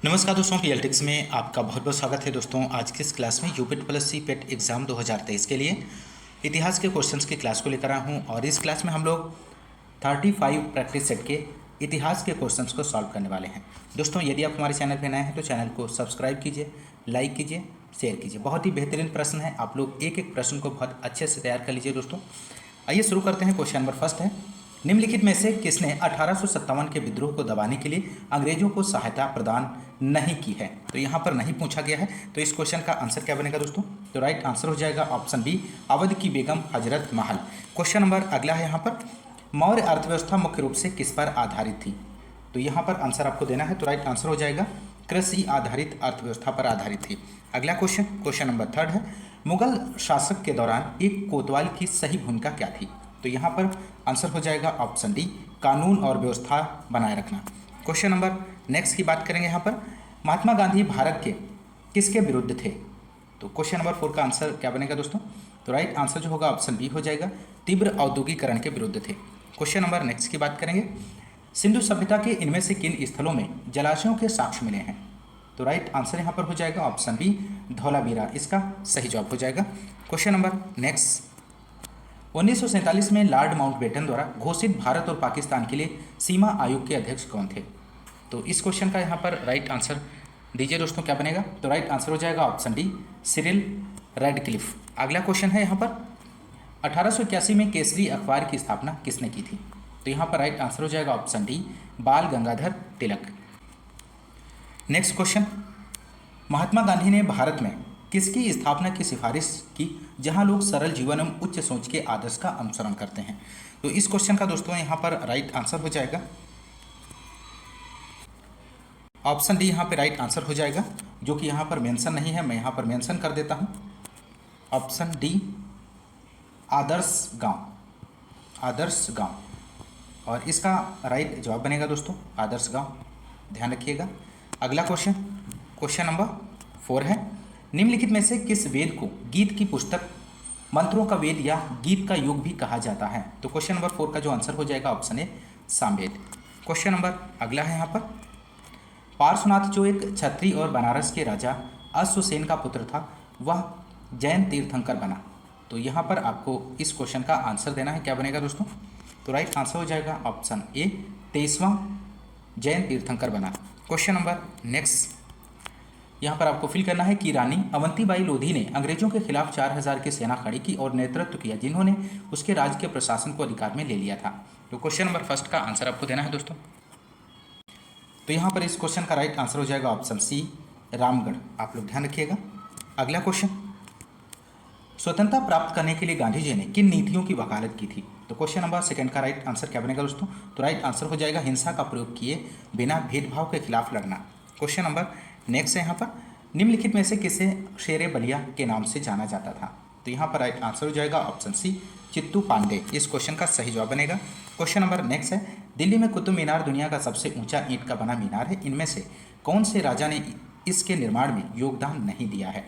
नमस्कार दोस्तों, पीएलटिक्स में आपका बहुत बहुत स्वागत है। दोस्तों आज की इस क्लास में यूपिट प्लस सी पेट एग्ज़ाम 2023 के लिए इतिहास के क्वेश्चंस की क्लास को लेकर आया हूं और इस क्लास में हम लोग 35 प्रैक्टिस सेट के इतिहास के क्वेश्चंस को सॉल्व करने वाले हैं। दोस्तों यदि आप हमारे चैनल पर नए हैं तो चैनल को सब्सक्राइब कीजिए, लाइक कीजिए, शेयर कीजिए। बहुत ही बेहतरीन प्रश्न है, आप लोग एक एक प्रश्न को बहुत अच्छे से तैयार कर लीजिए। दोस्तों आइए शुरू करते हैं। क्वेश्चन नंबर फर्स्ट है, निम्नलिखित में से किसने 1857 के विद्रोह को दबाने के लिए अंग्रेजों को सहायता प्रदान नहीं की है? तो यहाँ पर नहीं पूछा गया है, तो इस क्वेश्चन का आंसर क्या बनेगा दोस्तों? तो राइट आंसर हो जाएगा ऑप्शन बी, अवध की बेगम हजरत महल। क्वेश्चन नंबर अगला है यहाँ पर, मौर्य अर्थव्यवस्था मुख्य रूप से किस पर आधारित थी? तो यहाँ पर आंसर आपको देना है, तो राइट आंसर हो जाएगा कृषि आधारित अर्थव्यवस्था पर आधारित थी। अगला क्वेश्चन नंबर थर्ड है, मुगल शासक के दौरान एक कोतवाल की सही भूमिका क्या थी? तो यहाँ पर आंसर हो जाएगा ऑप्शन डी, कानून और व्यवस्था बनाए रखना। क्वेश्चन नंबर नेक्स्ट की बात करेंगे यहाँ पर, महात्मा गांधी भारत के किसके विरुद्ध थे? तो क्वेश्चन नंबर 4 का आंसर क्या बनेगा दोस्तों? तो राइट आंसर जो होगा ऑप्शन बी हो जाएगा, तीव्र औद्योगिकरण के विरुद्ध थे। क्वेश्चन नंबर नेक्स्ट की बात करेंगे, सिंधु सभ्यता के इनमें से किन स्थलों में जलाशयों के साक्ष्य मिले हैं? तो राइट आंसर यहाँ पर हो जाएगा ऑप्शन बी, धौलावीरा इसका सही जवाब हो जाएगा। क्वेश्चन नंबर नेक्स्ट, 1947 में लॉर्ड माउंटबेटन द्वारा घोषित भारत और पाकिस्तान के लिए सीमा आयोग के अध्यक्ष कौन थे? तो इस क्वेश्चन का यहाँ पर राइट आंसर दीजिए दोस्तों, क्या बनेगा? तो राइट आंसर हो जाएगा ऑप्शन डी, सिरिल रैडक्लिफ। अगला क्वेश्चन है यहाँ पर, 1881 में केसरी अखबार की स्थापना किसने की थी? तो यहाँ पर राइट आंसर हो जाएगा ऑप्शन डी, बाल गंगाधर तिलक। नेक्स्ट क्वेश्चन, महात्मा गांधी ने भारत में किसकी स्थापना की सिफारिश की जहां लोग सरल जीवन एवं उच्च सोच के आदर्श का अनुसरण करते हैं? तो इस क्वेश्चन का दोस्तों यहाँ पर राइट आंसर हो जाएगा ऑप्शन डी, यहाँ पे राइट आंसर हो जाएगा, जो कि यहाँ पर मेंशन नहीं है, मैं यहाँ पर मेंशन कर देता हूँ ऑप्शन डी, आदर्श गांव, आदर्श गांव। और इसका राइट जवाब बनेगा दोस्तों आदर्श गांव, ध्यान रखिएगा। अगला क्वेश्चन नंबर 4 है, निम्नलिखित में से किस वेद को गीत की पुस्तक, मंत्रों का वेद या गीत का युग भी कहा जाता है? तो क्वेश्चन नंबर 4 का जो आंसर हो जाएगा option A, Samaveda. Question number अगला है यहाँ पर, पार्श्वनाथ जो एक क्षत्रिय और बनारस के राजा अश्वसेन का पुत्र था, वह जैन तीर्थंकर बना। तो यहाँ पर आपको इस क्वेश्चन का आंसर देना है, क्या बनेगा दोस्तों? तो राइट आंसर हो जाएगा ऑप्शन ए, 23वां जैन तीर्थंकर बना। क्वेश्चन नंबर नेक्स्ट, यहाँ पर आपको फिल करना है कि रानी अवंतीबाई लोधी ने अंग्रेजों के खिलाफ 4000 की सेना खड़ी की और नेतृत्व किया जिन्होंने उसके राज्य के प्रशासन को अधिकार में ले लिया था। तो क्वेश्चन नंबर फर्स्ट का आंसर आपको देना है दोस्तों। तो यहाँ पर इस क्वेश्चन का राइट आंसर हो जाएगा ऑप्शन सी, रामगढ़। आप लोग ध्यान रखिएगा। अगला क्वेश्चन, स्वतंत्रता प्राप्त करने के लिए गांधी जी ने किन नीतियों की वकालत की थी? तो क्वेश्चन नंबर सेकंड का राइट आंसर क्या बनेगा दोस्तों? तो राइट आंसर हो जाएगा, हिंसा का प्रयोग किए बिना भेदभाव के खिलाफ लड़ना। क्वेश्चन नंबर नेक्स्ट है यहाँ पर, निम्नलिखित में से किसे शेरे बलिया के नाम से जाना जाता था? तो यहाँ पर राइट आंसर हो जाएगा ऑप्शन सी, चित्तू पांडे इस क्वेश्चन का सही जवाब बनेगा। क्वेश्चन नंबर नेक्स्ट है, दिल्ली में कुतुब मीनार दुनिया का सबसे ऊंचा ईंट का बना मीनार है, इनमें से कौन से राजा ने इसके निर्माण में योगदान नहीं दिया है?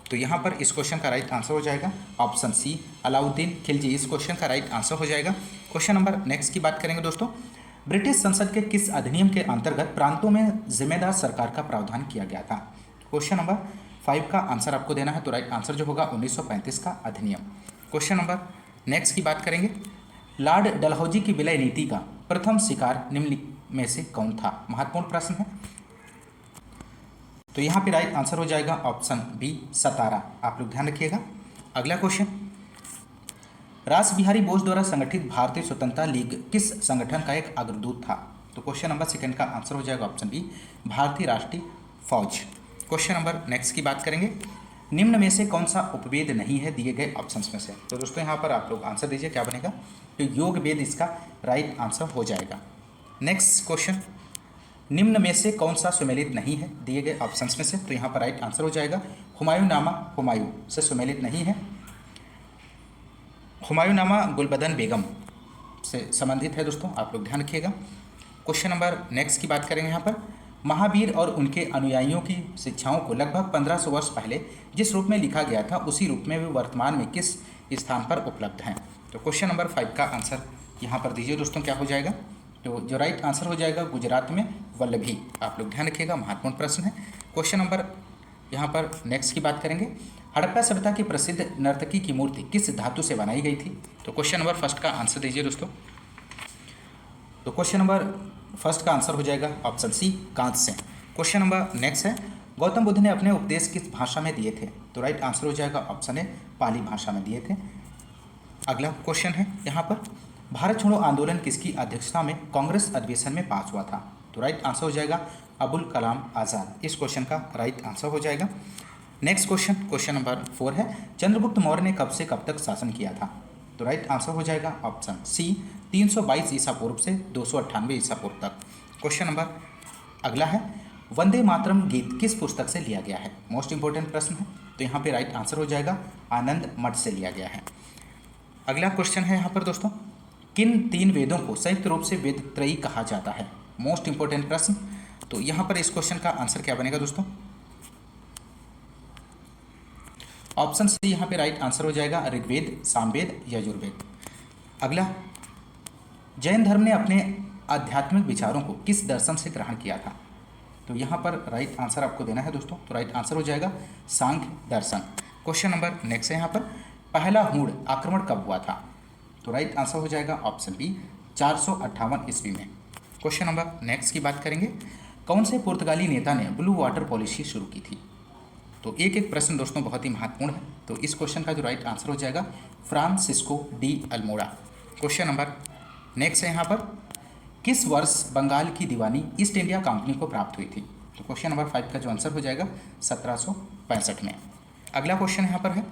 तो यहाँ पर इस क्वेश्चन का राइट आंसर हो जाएगा ऑप्शन सी, अलाउद्दीन खिलजी इस क्वेश्चन का राइट आंसर हो जाएगा। क्वेश्चन नंबर नेक्स्ट की बात करेंगे दोस्तों, ब्रिटिश संसद के किस अधिनियम के अंतर्गत प्रांतों में जिम्मेदार सरकार का प्रावधान किया गया था? क्वेश्चन नंबर 5 का आंसर आपको देना है, तो राइट आंसर जो होगा 1935 का अधिनियम। क्वेश्चन नंबर नेक्स्ट की बात करेंगे, लॉर्ड डलहौजी की विलय नीति का प्रथम शिकार निम्न में से कौन था? महत्वपूर्ण प्रश्न है। तो यहाँ पे राइट आंसर हो जाएगा ऑप्शन बी, सतारा। आप लोग ध्यान रखिएगा। अगला क्वेश्चन, रास बिहारी बोस द्वारा संगठित भारतीय स्वतंत्रता लीग किस संगठन का एक अग्रदूत था? तो क्वेश्चन नंबर सेकंड का आंसर हो जाएगा ऑप्शन बी, भारतीय राष्ट्रीय फौज। क्वेश्चन नंबर नेक्स्ट की बात करेंगे, निम्न में से कौन सा उपवेद नहीं है दिए गए ऑप्शंस में से? तो दोस्तों यहाँ पर आप लोग आंसर दीजिए, क्या बनेगा? तो योग वेद इसका राइट आंसर हो जाएगा। नेक्स्ट क्वेश्चन, निम्न में से कौन सा सुमेलित नहीं है दिए गए ऑप्शंस में से? तो यहाँ पर राइट आंसर हो जाएगा हुमायूंनामा, हुमायूं से सुमेलित नहीं है। हुमायूंनामा गुलबदन बेगम से संबंधित है दोस्तों, आप लोग ध्यान रखिएगा। क्वेश्चन नंबर नेक्स्ट की बात करेंगे यहाँ पर, महावीर और उनके अनुयायियों की शिक्षाओं को लगभग 1500 वर्ष पहले जिस रूप में लिखा गया था उसी रूप में वे वर्तमान में किस स्थान पर उपलब्ध हैं? तो क्वेश्चन नंबर 5 का आंसर यहाँ पर दीजिए दोस्तों, क्या हो जाएगा? तो जो राइट आंसर हो जाएगा गुजरात में वल्लभी। आप लोग ध्यान रखिएगा, महत्वपूर्ण प्रश्न है। क्वेश्चन नंबर यहाँ पर नेक्स्ट की बात करेंगे। हड़प्पा सभ्यता की प्रसिद्ध नर्तकी की मूर्ति किस धातु से बनाई गई थी? तो क्वेश्चन नंबर फर्स्ट का आंसर दीजिए दोस्तों। तो क्वेश्चन नंबर फर्स्ट का आंसर हो जाएगा ऑप्शन सी, कांच से। क्वेश्चन नंबर नेक्स्ट है, गौतम बुद्ध ने अपने उपदेश किस भाषा में दिए थे? तो राइट आंसर हो जाएगा ऑप्शन ए, पाली भाषा में दिए थे। अगला क्वेश्चन है यहाँ पर, भारत छोड़ो आंदोलन किसकी अध्यक्षता में कांग्रेस अधिवेशन में पास हुआ था? तो राइट आंसर हो जाएगा अबुल कलाम आज़ाद। इस क्वेश्चन का राइट आंसर हो जाएगा। नेक्स्ट क्वेश्चन, क्वेश्चन नंबर 4 है, चंद्रगुप्त मौर्य ने कब से कब तक शासन किया था? तो राइट आंसर हो जाएगा ऑप्शन सी, 322 ईसा पूर्व से 298 ईसा पूर्व तक। क्वेश्चन नंबर अगला है, वंदे मातरम गीत किस पुस्तक से लिया गया है? मोस्ट इंपॉर्टेंट प्रश्न है। तो यहाँ पे राइट आंसर हो जाएगा आनंद मठ से लिया गया है। अगला क्वेश्चन है यहाँ पर दोस्तों, किन 3 वेदों को संयुक्त रूप से वेद त्रयी कहा जाता है? मोस्ट इंपॉर्टेंट प्रश्न। तो यहाँ पर इस क्वेश्चन का आंसर क्या बनेगा दोस्तों? ऑप्शन सी यहाँ पे राइट आंसर हो जाएगा ऋग्वेद, सामवेद, यजुर्वेद। अगला, जैन धर्म ने अपने आध्यात्मिक विचारों को किस दर्शन से ग्रहण किया था? तो यहाँ पर राइट आंसर आपको देना है दोस्तों। तो राइट आंसर हो जाएगा सांख्य दर्शन। क्वेश्चन नंबर नेक्स्ट है यहाँ पर, पहला हूण आक्रमण कब हुआ था? तो राइट आंसर हो जाएगा ऑप्शन बी, 458 ईस्वी में। क्वेश्चन नंबर नेक्स्ट की बात करेंगे, कौन से पुर्तगाली नेता ने ब्लू वाटर पॉलिसी शुरू की थी? तो एक एक प्रश्न दोस्तों बहुत ही महत्वपूर्ण है। तो इस क्वेश्चन का जो राइट आंसर हो जाएगा Francisco de Almora. Question number next है यहाँ पर, किस वर्ष बंगाल की दीवानी ईस्ट इंडिया कंपनी को प्राप्त हुई थी? तो क्वेश्चन नंबर 5 का जो आंसर हो जाएगा 1765 में। अगला क्वेश्चन यहाँ पर है,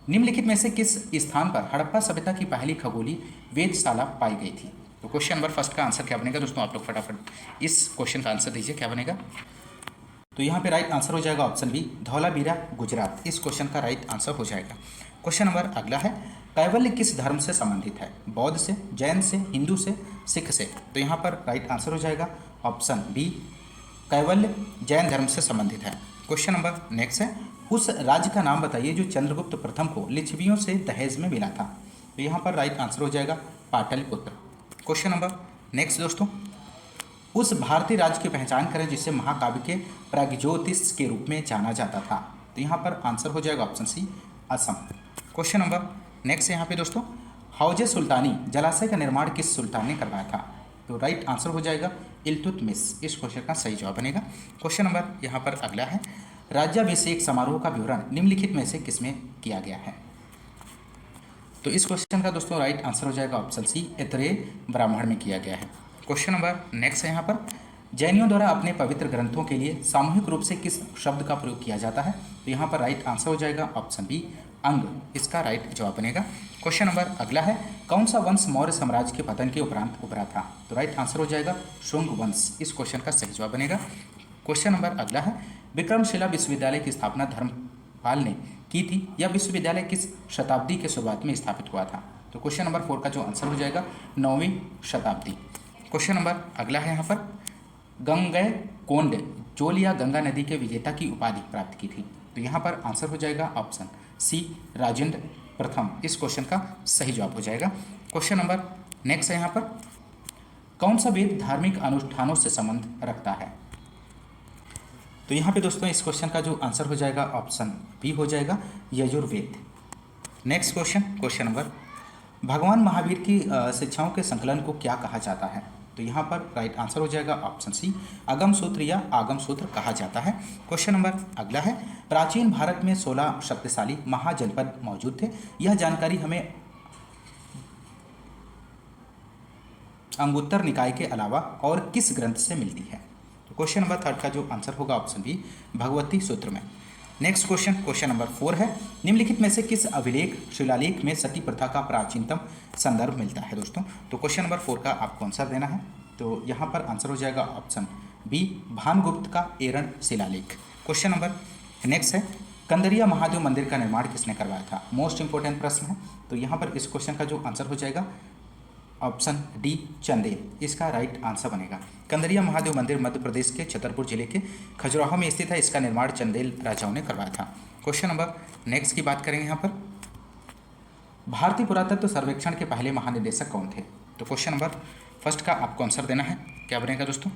निम्नलिखित में से किस स्थान पर हड़प्पा सभ्यता की पहली खगोलीय वेधशाला पाई गई थी? तो क्वेश्चन नंबर फर्स्ट का आंसर क्या बनेगा दोस्तों? आप लोग फटाफट इस क्वेश्चन का आंसर दीजिए, क्या बनेगा? तो यहाँ पे राइट आंसर हो जाएगा ऑप्शन बी, धौलावीरा, गुजरात। इस क्वेश्चन का राइट आंसर हो जाएगा। क्वेश्चन नंबर अगला है, कैवल्य किस धर्म से संबंधित है? बौद्ध से, जैन से, हिंदू से, सिख से? तो यहाँ पर राइट आंसर हो जाएगा ऑप्शन बी, कैवल्य जैन धर्म से संबंधित है। क्वेश्चन नंबर नेक्स्ट है, उस राज्य का नाम बताइए जो चंद्रगुप्त प्रथम को लिच्छवियों से दहेज में मिला था। तो यहाँ पर राइट आंसर हो जाएगा पाटलिपुत्र। क्वेश्चन नंबर नेक्स्ट दोस्तों, उस भारतीय राज्य की पहचान करें जिसे महाकाव्य के प्राग्ज्योतिष के रूप में जाना जाता था। तो यहाँ पर आंसर हो जाएगा option C, Assam. Question number next है यहाँ पे दोस्तों, हौजे सुल्तानी जलाशय का निर्माण किस सुल्तान ने करवाया था? तो राइट आंसर हो जाएगा इल्तुतमिश। इस क्वेश्चन का सही जवाब बनेगा। क्वेश्चन नंबर यहाँ पर अगला है, राज्याभिषेक समारोह का विवरण निम्नलिखित में से किसमें किया गया है? तो इस क्वेश्चन का दोस्तों राइट आंसर हो जाएगा ऑप्शन सी, ऐतरेय ब्राह्मण में किया गया है। क्वेश्चन नंबर नेक्स्ट है यहाँ पर, जैनियों द्वारा अपने पवित्र ग्रंथों के लिए सामूहिक रूप से किस शब्द का प्रयोग किया जाता है? तो यहाँ पर राइट आंसर हो जाएगा ऑप्शन बी, अंग। इसका राइट जवाब बनेगा। क्वेश्चन नंबर अगला है, कौन सा वंश मौर्य साम्राज्य के पतन के उपरांत उभरा था? तो राइट आंसर हो जाएगा शुंग वंश। इस क्वेश्चन का सही जवाब बनेगा। क्वेश्चन नंबर अगला है, विक्रमशिला विश्वविद्यालय की स्थापना धर्मपाल ने की थी। यह विश्वविद्यालय किस शताब्दी के शुरुआत में स्थापित हुआ था? तो क्वेश्चन नंबर 4 का जो आंसर हो जाएगा 9वीं शताब्दी। क्वेश्चन नंबर अगला है यहाँ पर, गंगैकोंड जोलिया गंगा नदी के विजेता की उपाधि प्राप्त की थी। तो यहाँ पर आंसर हो जाएगा ऑप्शन सी, राजेंद्र प्रथम। इस क्वेश्चन का सही जवाब हो जाएगा। क्वेश्चन नंबर नेक्स्ट है यहाँ पर, कौन सा वेद धार्मिक अनुष्ठानों से संबंध रखता है? तो यहाँ पे दोस्तों इस क्वेश्चन का जो आंसर हो जाएगा ऑप्शन बी हो जाएगा, Yajurveda. Next question, question number, भगवान महावीर की शिक्षाओं के संकलन को क्या कहा जाता है? तो यहाँ पर राइट आंसर हो जाएगा ऑप्शन सी, अगम सूत्र या आगम सूत्र कहा जाता है। क्वेश्चन नंबर अगला है, प्राचीन भारत में 16 शक्तिशाली महाजनपद मौजूद थे। यह जानकारी हमें अंगुत्तर निकाय के अलावा और किस ग्रंथ से मिलती है? तो क्वेश्चन नंबर 3 का जो आंसर होगा ऑप्शन बी, भगवती सूत्र में। नेक्स्ट क्वेश्चन, क्वेश्चन नंबर 4 है, निम्नलिखित में से किस अभिलेख शिलालेख में सती प्रथा का प्राचीनतम संदर्भ मिलता है दोस्तों? तो क्वेश्चन नंबर 4 का आपको आंसर देना है। तो यहाँ पर आंसर हो जाएगा ऑप्शन बी, भानुगुप्त का एरण शिलालेख। क्वेश्चन नंबर नेक्स्ट है, कंदरिया महादेव मंदिर का निर्माण किसने करवाया था? मोस्ट इंपॉर्टेंट प्रश्न है। तो यहाँ पर इस क्वेश्चन का जो आंसर हो जाएगा ऑप्शन डी, चंदेल। इसका राइट आंसर बनेगा। कंदरिया महादेव मंदिर मध्य प्रदेश के छतरपुर जिले के खजुराहो में स्थित है। इसका निर्माण चंदेल राजाओं ने करवाया था। क्वेश्चन नंबर नेक्स्ट की बात करेंगे यहाँ पर, भारतीय पुरातत्व सर्वेक्षण के पहले महानिदेशक कौन थे? तो क्वेश्चन नंबर फर्स्ट का आपको आंसर देना है, क्या बनेगा दोस्तों?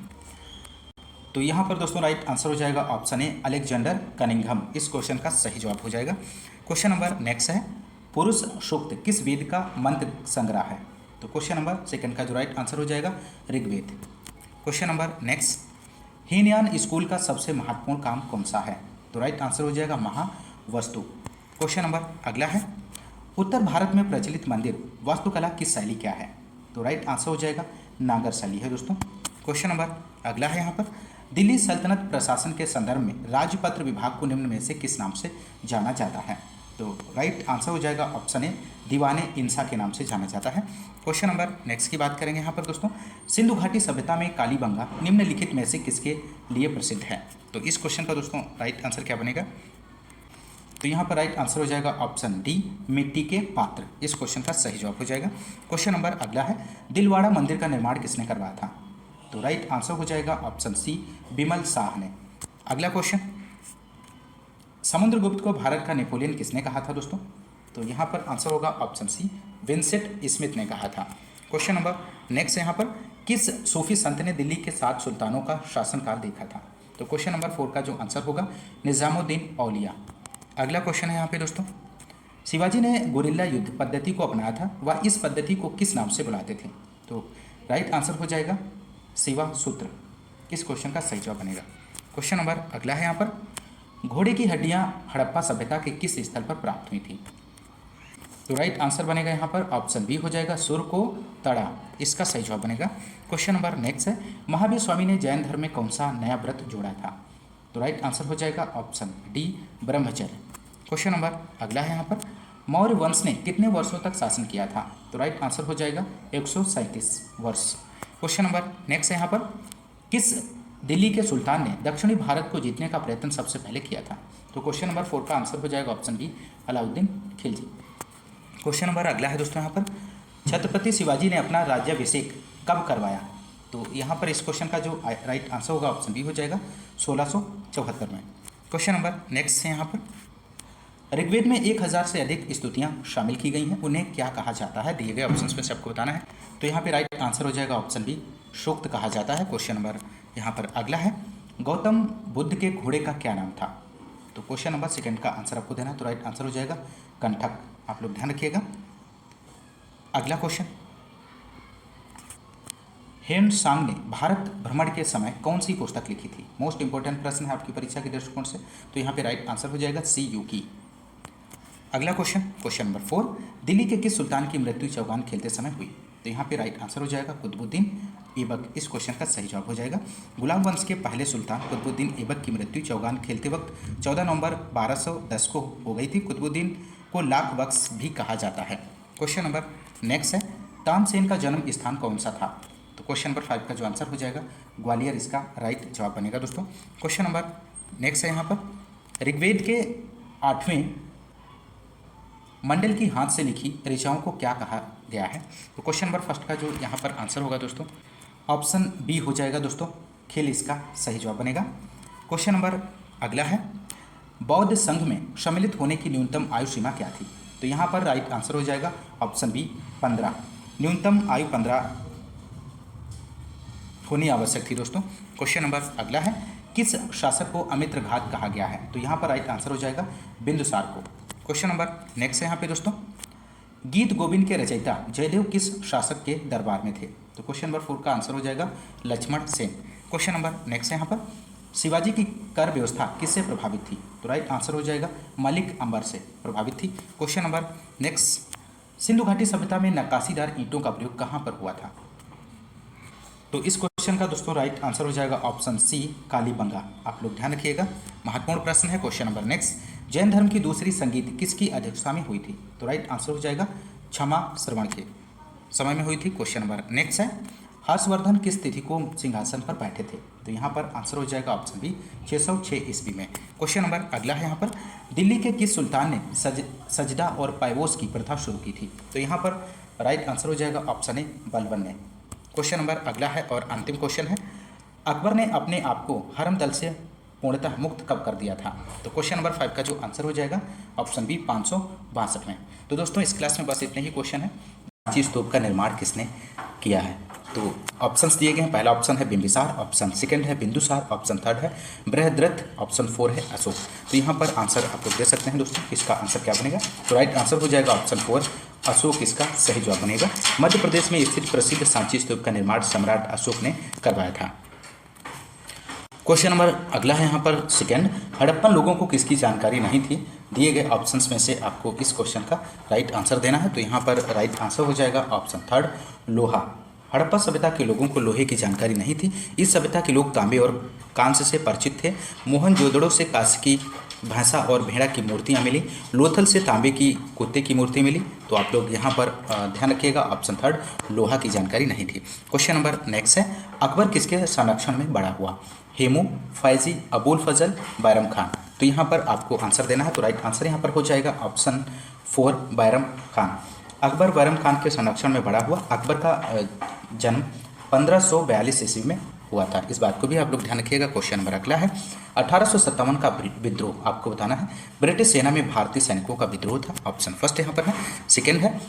तो यहाँ पर दोस्तों राइट आंसर हो जाएगा ऑप्शन ए अलेक्जेंडर कनिंघम, इस क्वेश्चन का सही जवाब हो जाएगा। क्वेश्चन नंबर नेक्स्ट है, पुरुष सूक्त किस वेद का मंत्र संग्रह है? तो क्वेश्चन नंबर सेकंड का जो राइट आंसर हो जाएगा Rigveda. Question number next, Hinayana school का सबसे महत्वपूर्ण काम कौन सा है? तो राइट आंसर हो जाएगा महावस्तु। क्वेश्चन नंबर अगला है, उत्तर भारत में प्रचलित मंदिर वास्तुकला की शैली क्या है? तो राइट आंसर हो जाएगा नागर शैली है दोस्तों। क्वेश्चन नंबर अगला है यहाँ पर, दिल्ली सल्तनत प्रशासन के संदर्भ में राजपत्र विभाग को निम्न में से किस नाम से जाना जाता है? तो राइट आंसर हो जाएगा ऑप्शन ए दीवाने इंसा के नाम से जाना जाता है। क्वेश्चन नंबर नेक्स्ट की बात करेंगे यहाँ पर दोस्तों, सिंधु घाटी सभ्यता में कालीबंगा निम्नलिखित में से किसके लिए प्रसिद्ध है? तो इस क्वेश्चन का दोस्तों राइट आंसर क्या बनेगा? तो यहाँ पर राइट आंसर हो जाएगा ऑप्शन डी मिट्टी के पात्र, इस क्वेश्चन का सही जवाब हो जाएगा। क्वेश्चन नंबर अगला है, दिलवाड़ा मंदिर का निर्माण किसने करवाया था? तो राइट आंसर हो जाएगा ऑप्शन सी बिमल शाह ने। अगला क्वेश्चन, समुद्रगुप्त को भारत का नेपोलियन किसने कहा था दोस्तों? तो यहाँ पर आंसर होगा ऑप्शन सी विंसेंट स्मिथ ने कहा था। क्वेश्चन नंबर नेक्स्ट यहाँ पर, किस सूफी संत ने दिल्ली के 7 सुल्तानों का शासनकाल देखा था? तो क्वेश्चन नंबर 4 का जो आंसर होगा निजामुद्दीन औलिया। अगला क्वेश्चन है यहाँ पे दोस्तों, शिवाजी ने गुरिल्ला युद्ध पद्धति को अपनाया था, वह इस पद्धति को किस नाम से बुलाते थे? तो राइट आंसर हो जाएगा शिवा सूत्र, इस क्वेश्चन का सही जवाब बनेगा। क्वेश्चन नंबर अगला है यहाँ पर, घोड़े की हड्डियाँ हड़प्पा सभ्यता के किस स्थल पर प्राप्त हुई थी? तो राइट आंसर बनेगा यहाँ पर ऑप्शन बी हो जाएगा सुर को तड़ा, इसका सही जवाब बनेगा। क्वेश्चन नंबर नेक्स्ट है, महावीर स्वामी ने जैन धर्म में कौन सा नया व्रत जोड़ा था? तो राइट आंसर हो जाएगा ऑप्शन डी ब्रह्मचर्य। क्वेश्चन नंबर अगला है यहाँ पर, मौर्य वंश ने कितने वर्षों तक शासन किया था? तो राइट आंसर हो जाएगा 137 वर्ष। क्वेश्चन नंबर नेक्स्ट है यहाँ पर, किस दिल्ली के सुल्तान ने दक्षिणी भारत को जीतने का प्रयत्न सबसे पहले किया था? तो क्वेश्चन नंबर 4 का आंसर हो जाएगा option B Alauddin Khilji. Question number अगला है दोस्तों यहाँ पर, छत्रपति शिवाजी ने अपना राज्याभिषेक कब करवाया? तो यहाँ पर इस क्वेश्चन का जो राइट आंसर होगा ऑप्शन बी हो जाएगा 1674 में। क्वेश्चन नंबर नेक्स्ट है यहाँ पर, ऋग्वेद में 1000 से अधिक स्तुतियाँ शामिल की गई हैं, उन्हें क्या कहा जाता है? दिए गए ऑप्शंस में से आपको बताना है। तो यहाँ पे राइट आंसर हो जाएगा ऑप्शन बी सूक्त कहा जाता है। क्वेश्चन नंबर यहाँ पर अगला है, गौतम बुद्ध के घोड़े का क्या नाम था? तो क्वेश्चन नंबर सेकंड का आंसर आपको देना है, तो राइट आंसर हो जाएगा कंठक, आप लोग ध्यान रखिएगा। अगला क्वेश्चन, हेन सांग ने भारत भ्रमण के समय कौन सी पुस्तक लिखी थी? मोस्ट इंपॉर्टेंट प्रश्न है आपकी परीक्षा के दृष्टिकोण से, तो यहाँ पे राइट आंसर हो जाएगा सी यूकी। अगला क्वेश्चन, क्वेश्चन नंबर 4, दिल्ली के किस सुल्तान की मृत्यु चौगान खेलते समय हुई? तो यहाँ पे राइट आंसर हो जाएगा कुतुबुद्दीन ऐबक, इस क्वेश्चन का सही जवाब हो जाएगा। गुलाम वंश के पहले सुल्तान कुतुबुद्दीन ऐबक की मृत्यु चौगान खेलते वक्त 14 नवंबर 1210 को हो गई थी। कुतुबुद्दीन को लाख बख्श भी कहा जाता है। क्वेश्चन नंबर नेक्स्ट है, तानसेन का जन्म स्थान कौन सा था? तो क्वेश्चन नंबर 5 का जो आंसर हो जाएगा ग्वालियर, इसका राइट जवाब बनेगा दोस्तों। क्वेश्चन नंबर नेक्स्ट है यहाँ पर, ऋग्वेद के 8वें मंडल की हाथ से लिखी ऋचाओं को क्या कहा गया है? तो क्वेश्चन नंबर फर्स्ट का जो यहाँ पर आंसर होगा दोस्तों ऑप्शन बी हो जाएगा दोस्तों खेल, इसका सही जवाब बनेगा। क्वेश्चन नंबर अगला है, बौद्ध संघ में सम्मिलित होने की न्यूनतम आयु सीमा क्या थी? तो यहाँ पर राइट आंसर हो जाएगा ऑप्शन बी 15, न्यूनतम आयु 15 होनी आवश्यक थी दोस्तों। क्वेश्चन नंबर अगला है, किस शासक को अमित्रघात कहा गया है? तो यहाँ पर राइट आंसर हो जाएगा बिंदुसार को। क्वेश्चन नंबर नेक्स्ट है यहाँ पे दोस्तों, गीत गोविंद के रचयिता जयदेव किस शासक के दरबार में थे? तो क्वेश्चन नंबर 4 का आंसर हो जाएगा Lakshman Sen. Question number next है यहाँ पर, शिवाजी की कर व्यवस्था किससे प्रभावित थी? तो राइट आंसर हो जाएगा मलिक अंबर से प्रभावित थी। क्वेश्चन नंबर नेक्स्ट, सिंधु घाटी सभ्यता में नक्काशीदार ईंटों का प्रयोग कहाँ पर हुआ था? तो इस क्वेश्चन का दोस्तों राइट आंसर हो जाएगा ऑप्शन सी कालीबंगा, आप लोग ध्यान रखिएगा, महत्वपूर्ण प्रश्न है। क्वेश्चन नंबर नेक्स्ट, जैन धर्म की दूसरी संगीत किसकी अध्यक्षता में हुई थी? तो राइट आंसर हो जाएगा क्षमा श्रवण के समय में हुई थी। क्वेश्चन नंबर नेक्स्ट है, हर्षवर्धन किस तिथि को सिंहासन पर बैठे थे? तो यहाँ पर आंसर हो जाएगा ऑप्शन बी 606 ईस्वी में। क्वेश्चन नंबर अगला है यहाँ पर, दिल्ली के किस सुल्तान ने सजदा और पायवोस की प्रथा शुरू की थी? तो यहाँ पर राइट आंसर हो जाएगा ऑप्शन ए बलबन ने। क्वेश्चन नंबर अगला है और अंतिम क्वेश्चन है, अकबर ने अपने आप को हरम दल से पूर्णतः मुक्त कब कर दिया था? तो क्वेश्चन नंबर 5 का जो आंसर हो जाएगा ऑप्शन बी 562 में। तो दोस्तों इस क्लास में बस इतने ही क्वेश्चन है, प्राचीन स्तूप का निर्माण किसने किया है? तो ऑप्शंस दिए गए हैं, पहला ऑप्शन है बिंबिसार, ऑप्शन सेकंड है बिंदुसार, ऑप्शन थर्ड है बृहद्रथ, ऑप्शन 4 है अशोक। तो यहाँ पर आंसर आप लोग दे सकते हैं दोस्तों, इसका आंसर क्या बनेगा? तो राइट आंसर हो जाएगा ऑप्शन 4 अशोक, इसका सही जवाब बनेगा। मध्य प्रदेश में स्थित प्रसिद्ध सांची स्तूप का निर्माण सम्राट अशोक ने करवाया था। क्वेश्चन नंबर अगला है यहाँ पर सेकंड, हड़प्पन लोगों को किसकी जानकारी नहीं थी? दिए गए ऑप्शंस में से आपको इस क्वेश्चन का राइट आंसर देना है। तो यहाँ पर राइट आंसर हो जाएगा ऑप्शन थर्ड लोहा। हड़प्पा सभ्यता के लोगों को लोहे की जानकारी नहीं थी। इस सभ्यता के लोग तांबे और कांस्य से परिचित थे। मोहनजोदड़ो से कांस्य की भैंसा और भेड़ा की मूर्तियाँ मिली। लोथल से तांबे की कुत्ते की मूर्ति मिली। तो आप लोग यहाँ पर ध्यान रखिएगा, ऑप्शन थर्ड लोहा की जानकारी नहीं थी। क्वेश्चन नंबर नेक्स्ट है, अकबर किसके संरक्षण में बड़ा हुआ? हेमू, फैजी, अबुल फजल, बैरम खान। तो यहाँ पर आपको आंसर देना है। तो राइट आंसर यहाँ पर हो जाएगा ऑप्शन 4 बैरम खान। अकबर बैरम खान के संरक्षण में बड़ा हुआ। अकबर का जन्म 1542 ईस्वी में हुआ था, इस बात को भी आप लोग ध्यान रखिएगा। क्वेश्चन नंबर अगला है, 1857 का विद्रोह आपको बताना है। ब्रिटिश सेना में भारतीय सैनिकों का विद्रोह था, ऑप्शन फर्स्ट यहाँ पर है। सेकेंड है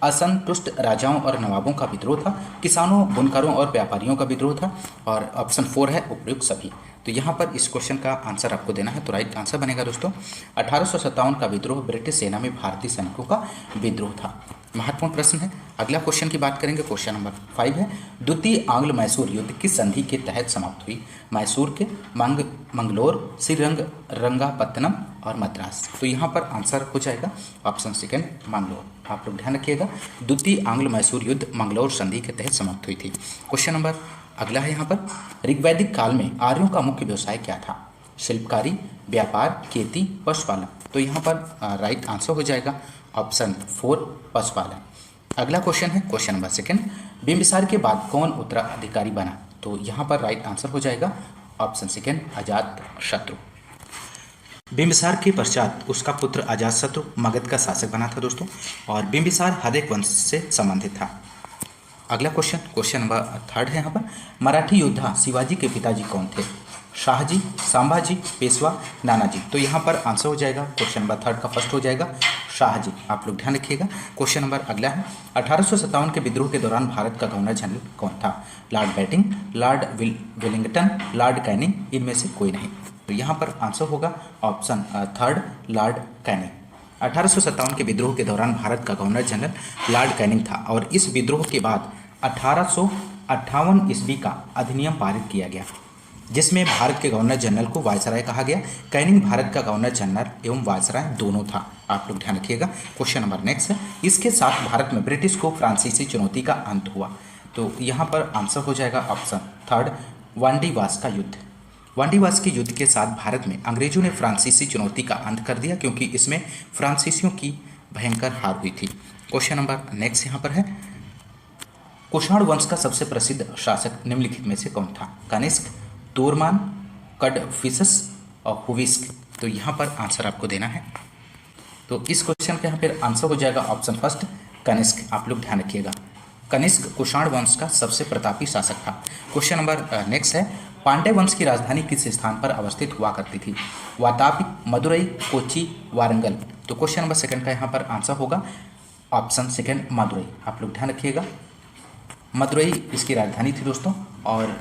असंतुष्ट राजाओं और नवाबों का विद्रोह था। किसानों, बुनकरों और व्यापारियों का विद्रोह था। और ऑप्शन 4 है उपयुक्त सभी। तो यहाँ पर इस क्वेश्चन का आंसर आपको देना है। तो राइट आंसर बनेगा दोस्तों 1857 का विद्रोह ब्रिटिश सेना में भारतीय सैनिकों का विद्रोह था। महत्वपूर्ण प्रश्न है। अगला क्वेश्चन की बात करेंगे, क्वेश्चन नंबर 5 है, द्वितीय आंग्ल मैसूर युद्ध किस संधि के तहत समाप्त हुई? मैसूर के, मंगलोर, श्रीरंगपत्तनम और मद्रास। तो यहाँ पर आंसर हो जाएगा ऑप्शन सेकंड मंगलोर। आप लोग ध्यान रखिएगा, द्वितीय आंग्ल मैसूर युद्ध मंगलोर संधि के तहत समाप्त हुई थी। क्वेश्चन नंबर अगला है यहाँ पर, ऋग्वैदिक काल में आर्यों का मुख्य व्यवसाय क्या था? शिल्पकारी, व्यापार, खेती, पशुपालन। तो यहाँ पर राइट आंसर हो जाएगा ऑप्शन 4 पशुपालन। अगला क्वेश्चन है क्वेश्चन नंबर सेकंड, बिंबिसार के बाद कौन उत्तराधिकारी बना? तो यहाँ पर राइट आंसर हो जाएगा ऑप्शन सेकंड अजातशत्रु। बिंबिसार के पश्चात उसका पुत्र अजातशत्रु मगध का शासक बना था दोस्तों, और बिंबिसार हर्यक वंश से संबंधित था। अगला क्वेश्चन क्वेश्चन नंबर थर्ड है यहाँ पर, मराठी योद्धा शिवाजी के पिताजी कौन थे? शाहजी, संभाजी, पेशवा, नानाजी। तो यहाँ पर आंसर हो जाएगा क्वेश्चन नंबर थर्ड का फर्स्ट हो जाएगा शाहजी। आप लोग ध्यान रखिएगा। क्वेश्चन नंबर अगला है, 1857 के विद्रोह के दौरान भारत का गवर्नर जनरल कौन था? Lord batting, Lord Wellington, Lord Canning, इनमें से कोई नहीं। तो यहाँ पर आंसर होगा ऑप्शन थर्ड लॉर्ड कैनिंग। 1857 के विद्रोह के दौरान भारत का गवर्नर जनरल लॉर्ड कैनिंग था, और इस विद्रोह के बाद 1858 ईस्वी का अधिनियम पारित किया गया, जिसमें भारत के गवर्नर जनरल को वायसराय कहा गया। कैनिंग भारत का गवर्नर जनरल एवं वायसराय दोनों था। आप लोग ध्यान रखिएगा। क्वेश्चन नंबर नेक्स्ट है, इसके साथ भारत में ब्रिटिश को फ्रांसीसी चुनौती का अंत हुआ। तो यहाँ पर आंसर हो जाएगा ऑप्शन थर्ड वांडीवास का युद्ध। वांडीवास के युद्ध के साथ भारत में अंग्रेजों ने फ्रांसीसी चुनौती का अंत कर दिया, क्योंकि इसमें फ्रांसीसियों की भयंकर हार हुई थी। क्वेश्चन नंबर नेक्स्ट यहाँ पर है, कुषाण वंश का सबसे प्रसिद्ध शासक निम्नलिखित में से कौन था? कनिष्क, तोरमान, कड़फिसस और हुविस्क। तो यहाँ पर आंसर आपको देना है। तो इस क्वेश्चन का यहाँ पर आंसर हो जाएगा ऑप्शन फर्स्ट कनिष्क। आप लोग ध्यान रखिएगा, कनिष्क कुषाण वंश का सबसे प्रतापी शासक था। क्वेश्चन नंबर नेक्स्ट है, पांड्य वंश की राजधानी किस स्थान पर अवस्थित हुआ करती थी? वातापी, मदुरई, कोच्चि, वारंगल। तो क्वेश्चन नंबर सेकंड का यहाँ पर आंसर होगा ऑप्शन सेकंड मदुरई। आप लोग ध्यान रखिएगा, मदुरई इसकी राजधानी थी दोस्तों। और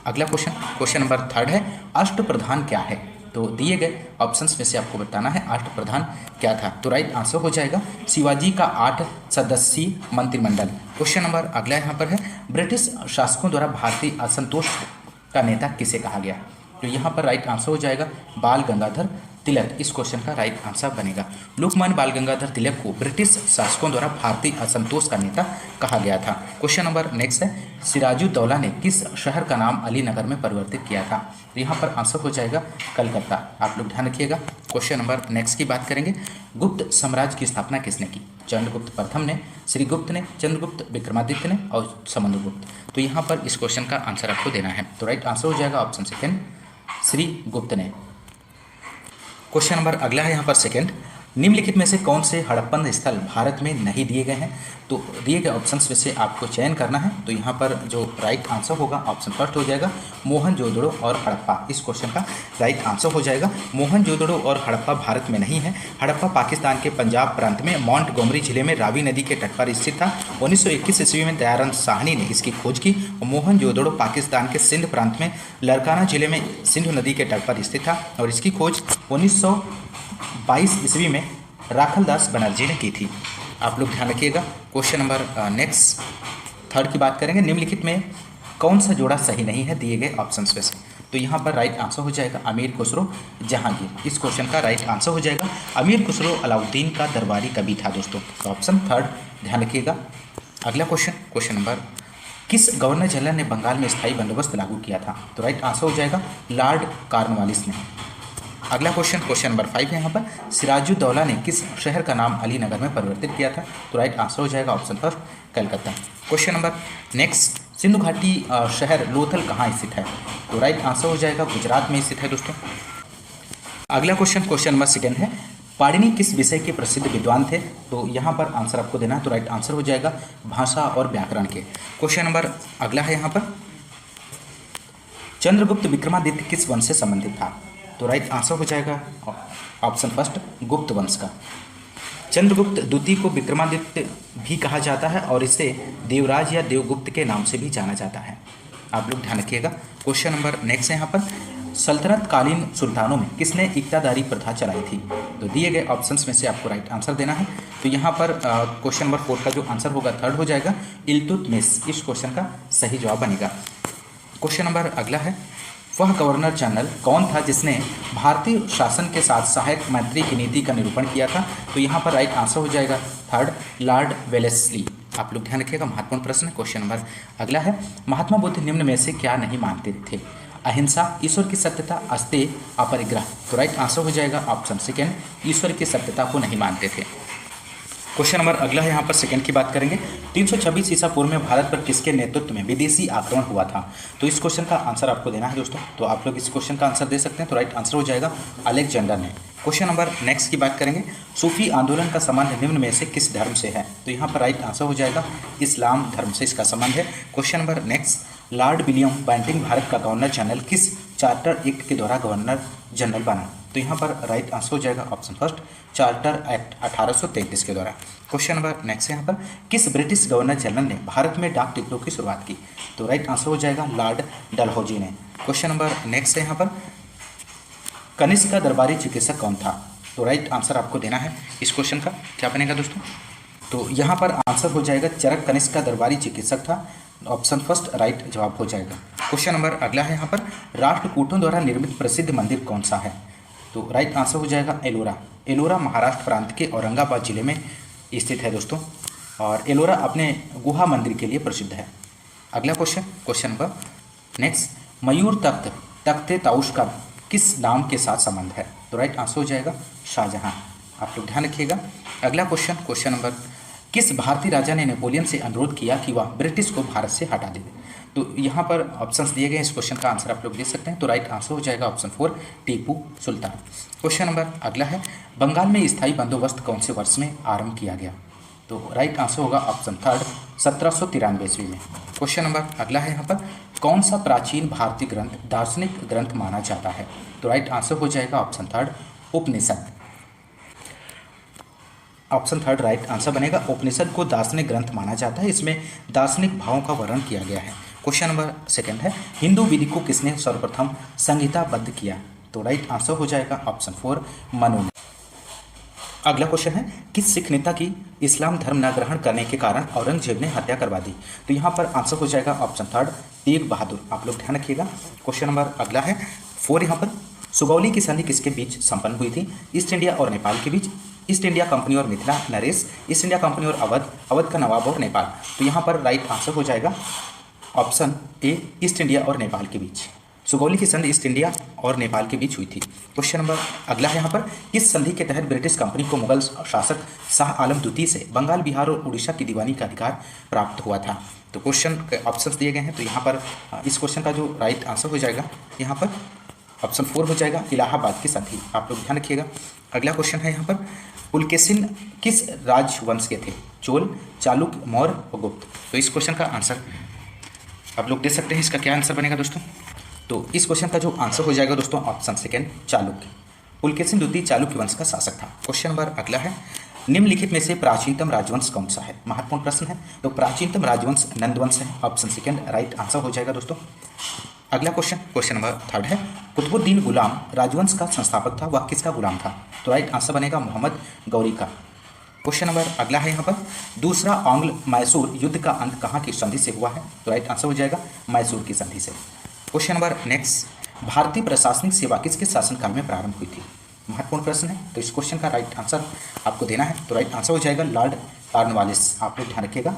अगला क्वेश्चन क्वेश्चन नंबर थर्ड है, अष्टप्रधान क्या है? तो दिए गए ऑप्शंस में से आपको बताना है अष्टप्रधान क्या था। तो राइट आंसर हो जाएगा शिवाजी का 8 सदस्यीय मंत्रिमंडल। क्वेश्चन नंबर अगला यहाँ पर है, ब्रिटिश शासकों द्वारा भारतीय असंतोष का नेता किसे कहा गया? तो यहाँ पर राइट आंसर हो जाएगा बाल गंगाधर तिलक। इस क्वेश्चन का राइट आंसर बनेगा। लोकमान्य बाल गंगाधर तिलक को ब्रिटिश शासकों द्वारा भारतीय असंतोष का नेता कहा गया था। क्वेश्चन नंबर नेक्स्ट है, सिराजुद्दौला ने किस शहर का नाम अलीनगर में परिवर्तित किया था? तो यहाँ पर आंसर हो जाएगा कलकत्ता। आप लोग ध्यान रखिएगा। क्वेश्चन नंबर नेक्स्ट की बात करेंगे, गुप्त साम्राज्य की स्थापना किसने की? चंद्रगुप्त प्रथम ने, श्रीगुप्त ने, चंद्रगुप्त विक्रमादित्य ने और समुद्रगुप्त। तो यहाँ पर इस क्वेश्चन का आंसर आपको देना है। तो राइट आंसर हो जाएगा ऑप्शन सेकेंड श्रीगुप्त ने। क्वेश्चन नंबर अगला है यहाँ पर सेकंड, निम्नलिखित में से कौन से हड़प्पन स्थल भारत में नहीं दिए गए हैं? तो दिए गए ऑप्शंस में से आपको चयन करना है। तो यहाँ पर जो राइट आंसर होगा ऑप्शन फर्स्ट हो जाएगा मोहनजोदड़ो और हड़प्पा। इस क्वेश्चन का राइट आंसर हो जाएगा मोहनजोदड़ो और हड़प्पा भारत में नहीं है। हड़प्पा पाकिस्तान के पंजाब प्रांत में मोंटगोमरी जिले में रावी नदी के तट पर स्थित था। 1921 ईस्वी में दयानंद साहनी ने इसकी खोज की। मोहनजोदड़ो पाकिस्तान के सिंध प्रांत में लड़काना जिले में सिंधु नदी के तट पर स्थित था और इसकी खोज 1922 ईस्वी में राखलदास बनर्जी ने की थी। आप लोग ध्यान रखिएगा। क्वेश्चन नंबर नेक्स्ट थर्ड की बात करेंगे। निम्नलिखित में कौन सा जोड़ा सही नहीं है दिए गए ऑप्शंस में से? तो यहाँ पर राइट आंसर हो जाएगा अमीर खुसरो जहांगीर। इस क्वेश्चन का राइट आंसर हो जाएगा अमीर खुसरो अलाउद्दीन का दरबारी कवि था दोस्तों। तो ऑप्शन थर्ड ध्यान रखिएगा। अगला क्वेश्चन नंबर किस गवर्नर जनरल ने बंगाल में स्थायी बंदोबस्त लागू किया था? तो राइट आंसर हो जाएगा लॉर्ड कॉर्नवालिस ने। अगला क्वेश्चन नंबर 5 है यहाँ पर सिराजुद्दौला ने किस शहर का नाम अलीनगर में परिवर्तित किया था? तो राइट आंसर हो जाएगा option first Calcutta. Question number next Sindhu घाटी शहर लोथल कहाँ स्थित है? तो राइट आंसर हो जाएगा गुजरात में स्थित है दोस्तों। अगला क्वेश्चन नंबर सेकेंड है पाणिनि किस विषय के प्रसिद्ध विद्वान थे? तो यहाँ पर आंसर आपको देना है। तो राइट आंसर हो जाएगा भाषा और व्याकरण के। क्वेश्चन नंबर अगला है यहाँ पर चंद्रगुप्त विक्रमादित्य किस वंश से संबंधित था? तो राइट आंसर हो जाएगा ऑप्शन फर्स्ट गुप्त वंश का। चंद्रगुप्त द्वितीय को विक्रमादित्य भी कहा जाता है और इसे देवराज या देवगुप्त के नाम से भी जाना जाता है। आप लोग ध्यान रखिएगा। क्वेश्चन नंबर नेक्स्ट है यहाँ पर सल्तनत कालीन सुल्तानों में किसने इक्तादारी प्रथा चलाई थी? तो दिए गए ऑप्शंस में से आपको राइट आंसर देना है। तो यहाँ पर क्वेश्चन नंबर 4 का जो आंसर होगा थर्ड हो जाएगा इल्तुतमिश। इस क्वेश्चन का सही जवाब बनेगा। क्वेश्चन नंबर अगला है वह गवर्नर जनरल कौन था जिसने भारतीय शासन के साथ सहायक मैत्री की नीति का निरूपण किया था? तो यहाँ पर राइट आंसर हो जाएगा थर्ड लॉर्ड वेलेस्ली। आप लोग ध्यान रखिएगा। महत्वपूर्ण प्रश्न। क्वेश्चन नंबर अगला है महात्मा बुद्ध निम्न में से क्या नहीं मानते थे? अहिंसा, ईश्वर की सत्यता, अस्तेय, अपरिग्रह। तो राइट आंसर हो जाएगा ऑप्शन सेकेंड ईश्वर की सत्यता को नहीं मानते थे। क्वेश्चन नंबर अगला है यहाँ पर सेकंड की बात करेंगे 326 ईसा पूर्व में भारत पर किसके नेतृत्व में विदेशी आक्रमण हुआ था? तो इस क्वेश्चन का आंसर आपको देना है दोस्तों। तो आप लोग इस क्वेश्चन का आंसर दे सकते हैं। तो राइट आंसर हो जाएगा अलेक्जेंडर ने। क्वेश्चन नंबर नेक्स्ट की बात करेंगे सूफी आंदोलन का संबंध निम्न में से किस धर्म से है? तो यहाँ पर राइट आंसर हो जाएगा इस्लाम धर्म से इसका संबंध है। Question number next Lord William Bentinck Bharat का गवर्नर जनरल किस चार्टर एक्ट के द्वारा गवर्नर जनरल बना? तो यहाँ पर राइट आंसर हो जाएगा ऑप्शन फर्स्ट चार्टर एक्ट 1833 के द्वारा। क्वेश्चन नंबर नेक्स्ट यहाँ पर किस ब्रिटिश गवर्नर जनरल ने भारत में डाक टिकटों की शुरुआत की? तो राइट आंसर हो जाएगा लॉर्ड डलहौजी ने। क्वेश्चन नंबर नेक्स्ट है यहाँ पर कनिष्क का दरबारी चिकित्सक कौन था? तो राइट आंसर आपको देना है। इस क्वेश्चन का क्या बनेगा दोस्तों? तो यहाँ पर आंसर हो जाएगा चरक कनिष्क का दरबारी चिकित्सक था। ऑप्शन फर्स्ट राइट जवाब हो जाएगा। क्वेश्चन नंबर अगला है यहाँ पर राष्ट्रकूटों द्वारा निर्मित प्रसिद्ध मंदिर कौन सा है? तो राइट आंसर हो जाएगा एलोरा। एलोरा महाराष्ट्र प्रांत के औरंगाबाद जिले में स्थित है दोस्तों और एलोरा अपने गुहा मंदिर के लिए प्रसिद्ध है। अगला क्वेश्चन नंबर नेक्स्ट मयूर तख्ते ताउश का किस नाम के साथ संबंध है? तो राइट आंसर हो जाएगा शाहजहां। आप लोग ध्यान रखिएगा। अगला क्वेश्चन नंबर किस भारतीय राजा ने नेपोलियन से अनुरोध किया कि वह ब्रिटिश को भारत से हटा दे? तो यहाँ पर ऑप्शंस दिए गए। इस क्वेश्चन का आंसर आप लोग दे सकते हैं। तो राइट आंसर हो जाएगा option 4 Tipu Sultan. Question number अगला है बंगाल में स्थायी बंदोबस्त कौन से वर्ष में आरंभ किया गया? तो राइट आंसर होगा ऑप्शन थर्ड 1793 ईस्वी में। क्वेश्चन नंबर अगला है यहाँ पर कौन सा प्राचीन भारतीय ग्रंथ दार्शनिक ग्रंथ माना जाता है? तो राइट आंसर हो जाएगा ऑप्शन थर्ड उपनिषद। ऑप्शन थर्ड राइट आंसर बनेगा। उपनिषद को दार्शनिक ग्रंथ माना जाता है। इसमें दार्शनिक भावों का वर्णन किया गया है। क्वेश्चन नंबर सेकंड है हिंदू विधि को किसने सर्वप्रथम संहिताबद्ध किया? तो राइट आंसर हो जाएगा ऑप्शन 4 मनु ने। अगला क्वेश्चन है किस सिख नेता की इस्लाम धर्म न ग्रहण करने के कारण औरंगजेब ने हत्या करवा दी? तो यहाँ पर आंसर हो जाएगा ऑप्शन थर्ड तेग बहादुर। आप लोग ध्यान रखिएगा। क्वेश्चन नंबर अगला है 4 यहाँ पर सुगौली की संधि किसके बीच संपन्न हुई थी? ईस्ट इंडिया और नेपाल के बीच, ईस्ट इंडिया कंपनी और Mithila Naresh, east India company और अवध, अवध का नवाब और नेपाल। तो यहाँ पर राइट आंसर हो जाएगा ऑप्शन ए ईस्ट इंडिया और नेपाल के बीच। सुगौली की संधि ईस्ट इंडिया और नेपाल के बीच हुई थी। क्वेश्चन नंबर अगला है यहाँ पर किस संधि के तहत ब्रिटिश कंपनी को मुगल शासक शाह आलम द्वितीय से बंगाल, बिहार और उड़ीसा की दीवानी का अधिकार प्राप्त हुआ था? तो क्वेश्चन के ऑप्शंस दिए गए हैं। तो यहाँ पर इस क्वेश्चन का जो राइट आंसर हो जाएगा यहाँ पर ऑप्शन 4 हो जाएगा इलाहाबाद की संधि, आप लोग ध्यान रखिएगा। अगला क्वेश्चन है यहाँ पर, पुलकेशिन किस राजवंश के थे? चोल, चालुक्य, मौर्य और गुप्त। तो इस क्वेश्चन का आंसर आप लोग दे सकते हैं, इसका क्या आंसर बनेगा दोस्तों? तो इस क्वेश्चन का जो आंसर हो जाएगा दोस्तों ऑप्शन सेकेंड चालुक्य। पुलकेशिन द्वितीय चालुक्य वंश का शासक था। क्वेश्चन नंबर अगला है, निम्नलिखित में से प्राचीनतम राजवंश कौन सा है? महत्वपूर्ण प्रश्न है। तो प्राचीनतम राजवंश नंदवंश है, ऑप्शन सेकेंड राइट आंसर हो जाएगा दोस्तों। अगला क्वेश्चन, क्वेश्चन नंबर थर्ड है, कुतुबुद्दीन गुलाम राजवंश का संस्थापक था, वह किसका गुलाम था? तो राइट आंसर बनेगा मोहम्मद गौरी का। क्वेश्चन नंबर अगला है यहाँ पर, दूसरा आंग्ल मैसूर युद्ध का अंत कहाँ की संधि से हुआ है? तो राइट आंसर हो जाएगा मैसूर की संधि से। क्वेश्चन नंबर नेक्स्ट, भारतीय प्रशासनिक सेवा किसके शासनकाल में प्रारंभ हुई थी? महत्वपूर्ण प्रश्न है, तो इस क्वेश्चन का राइट आंसर आपको देना है। तो राइट आंसर हो जाएगा लॉर्ड कॉर्नवालिस, आप लोग ध्यान रखिएगा।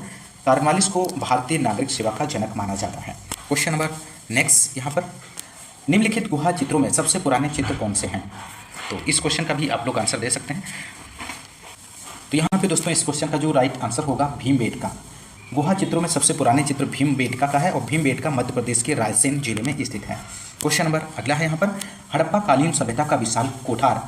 कॉर्नवालिस को भारतीय नागरिक सेवा का जनक माना जाता है। क्वेश्चन नंबर नेक्स्ट यहाँ पर, निम्नलिखित गुहा चित्रों में सबसे पुराने चित्र कौन से हैं? तो इस क्वेश्चन का भी आप लोग आंसर दे सकते हैं। तो यहाँ पे दोस्तों इस क्वेश्चन का जो राइट आंसर होगा भीमबेटका। गुहा चित्रों में सबसे पुराने चित्र भीमबेटका का है और भीमबेटका मध्य प्रदेश के रायसेन जिले में स्थित है। क्वेश्चन नंबर अगला है यहाँ पर, हड़प्पा कालीन सभ्यता का विशाल कोठार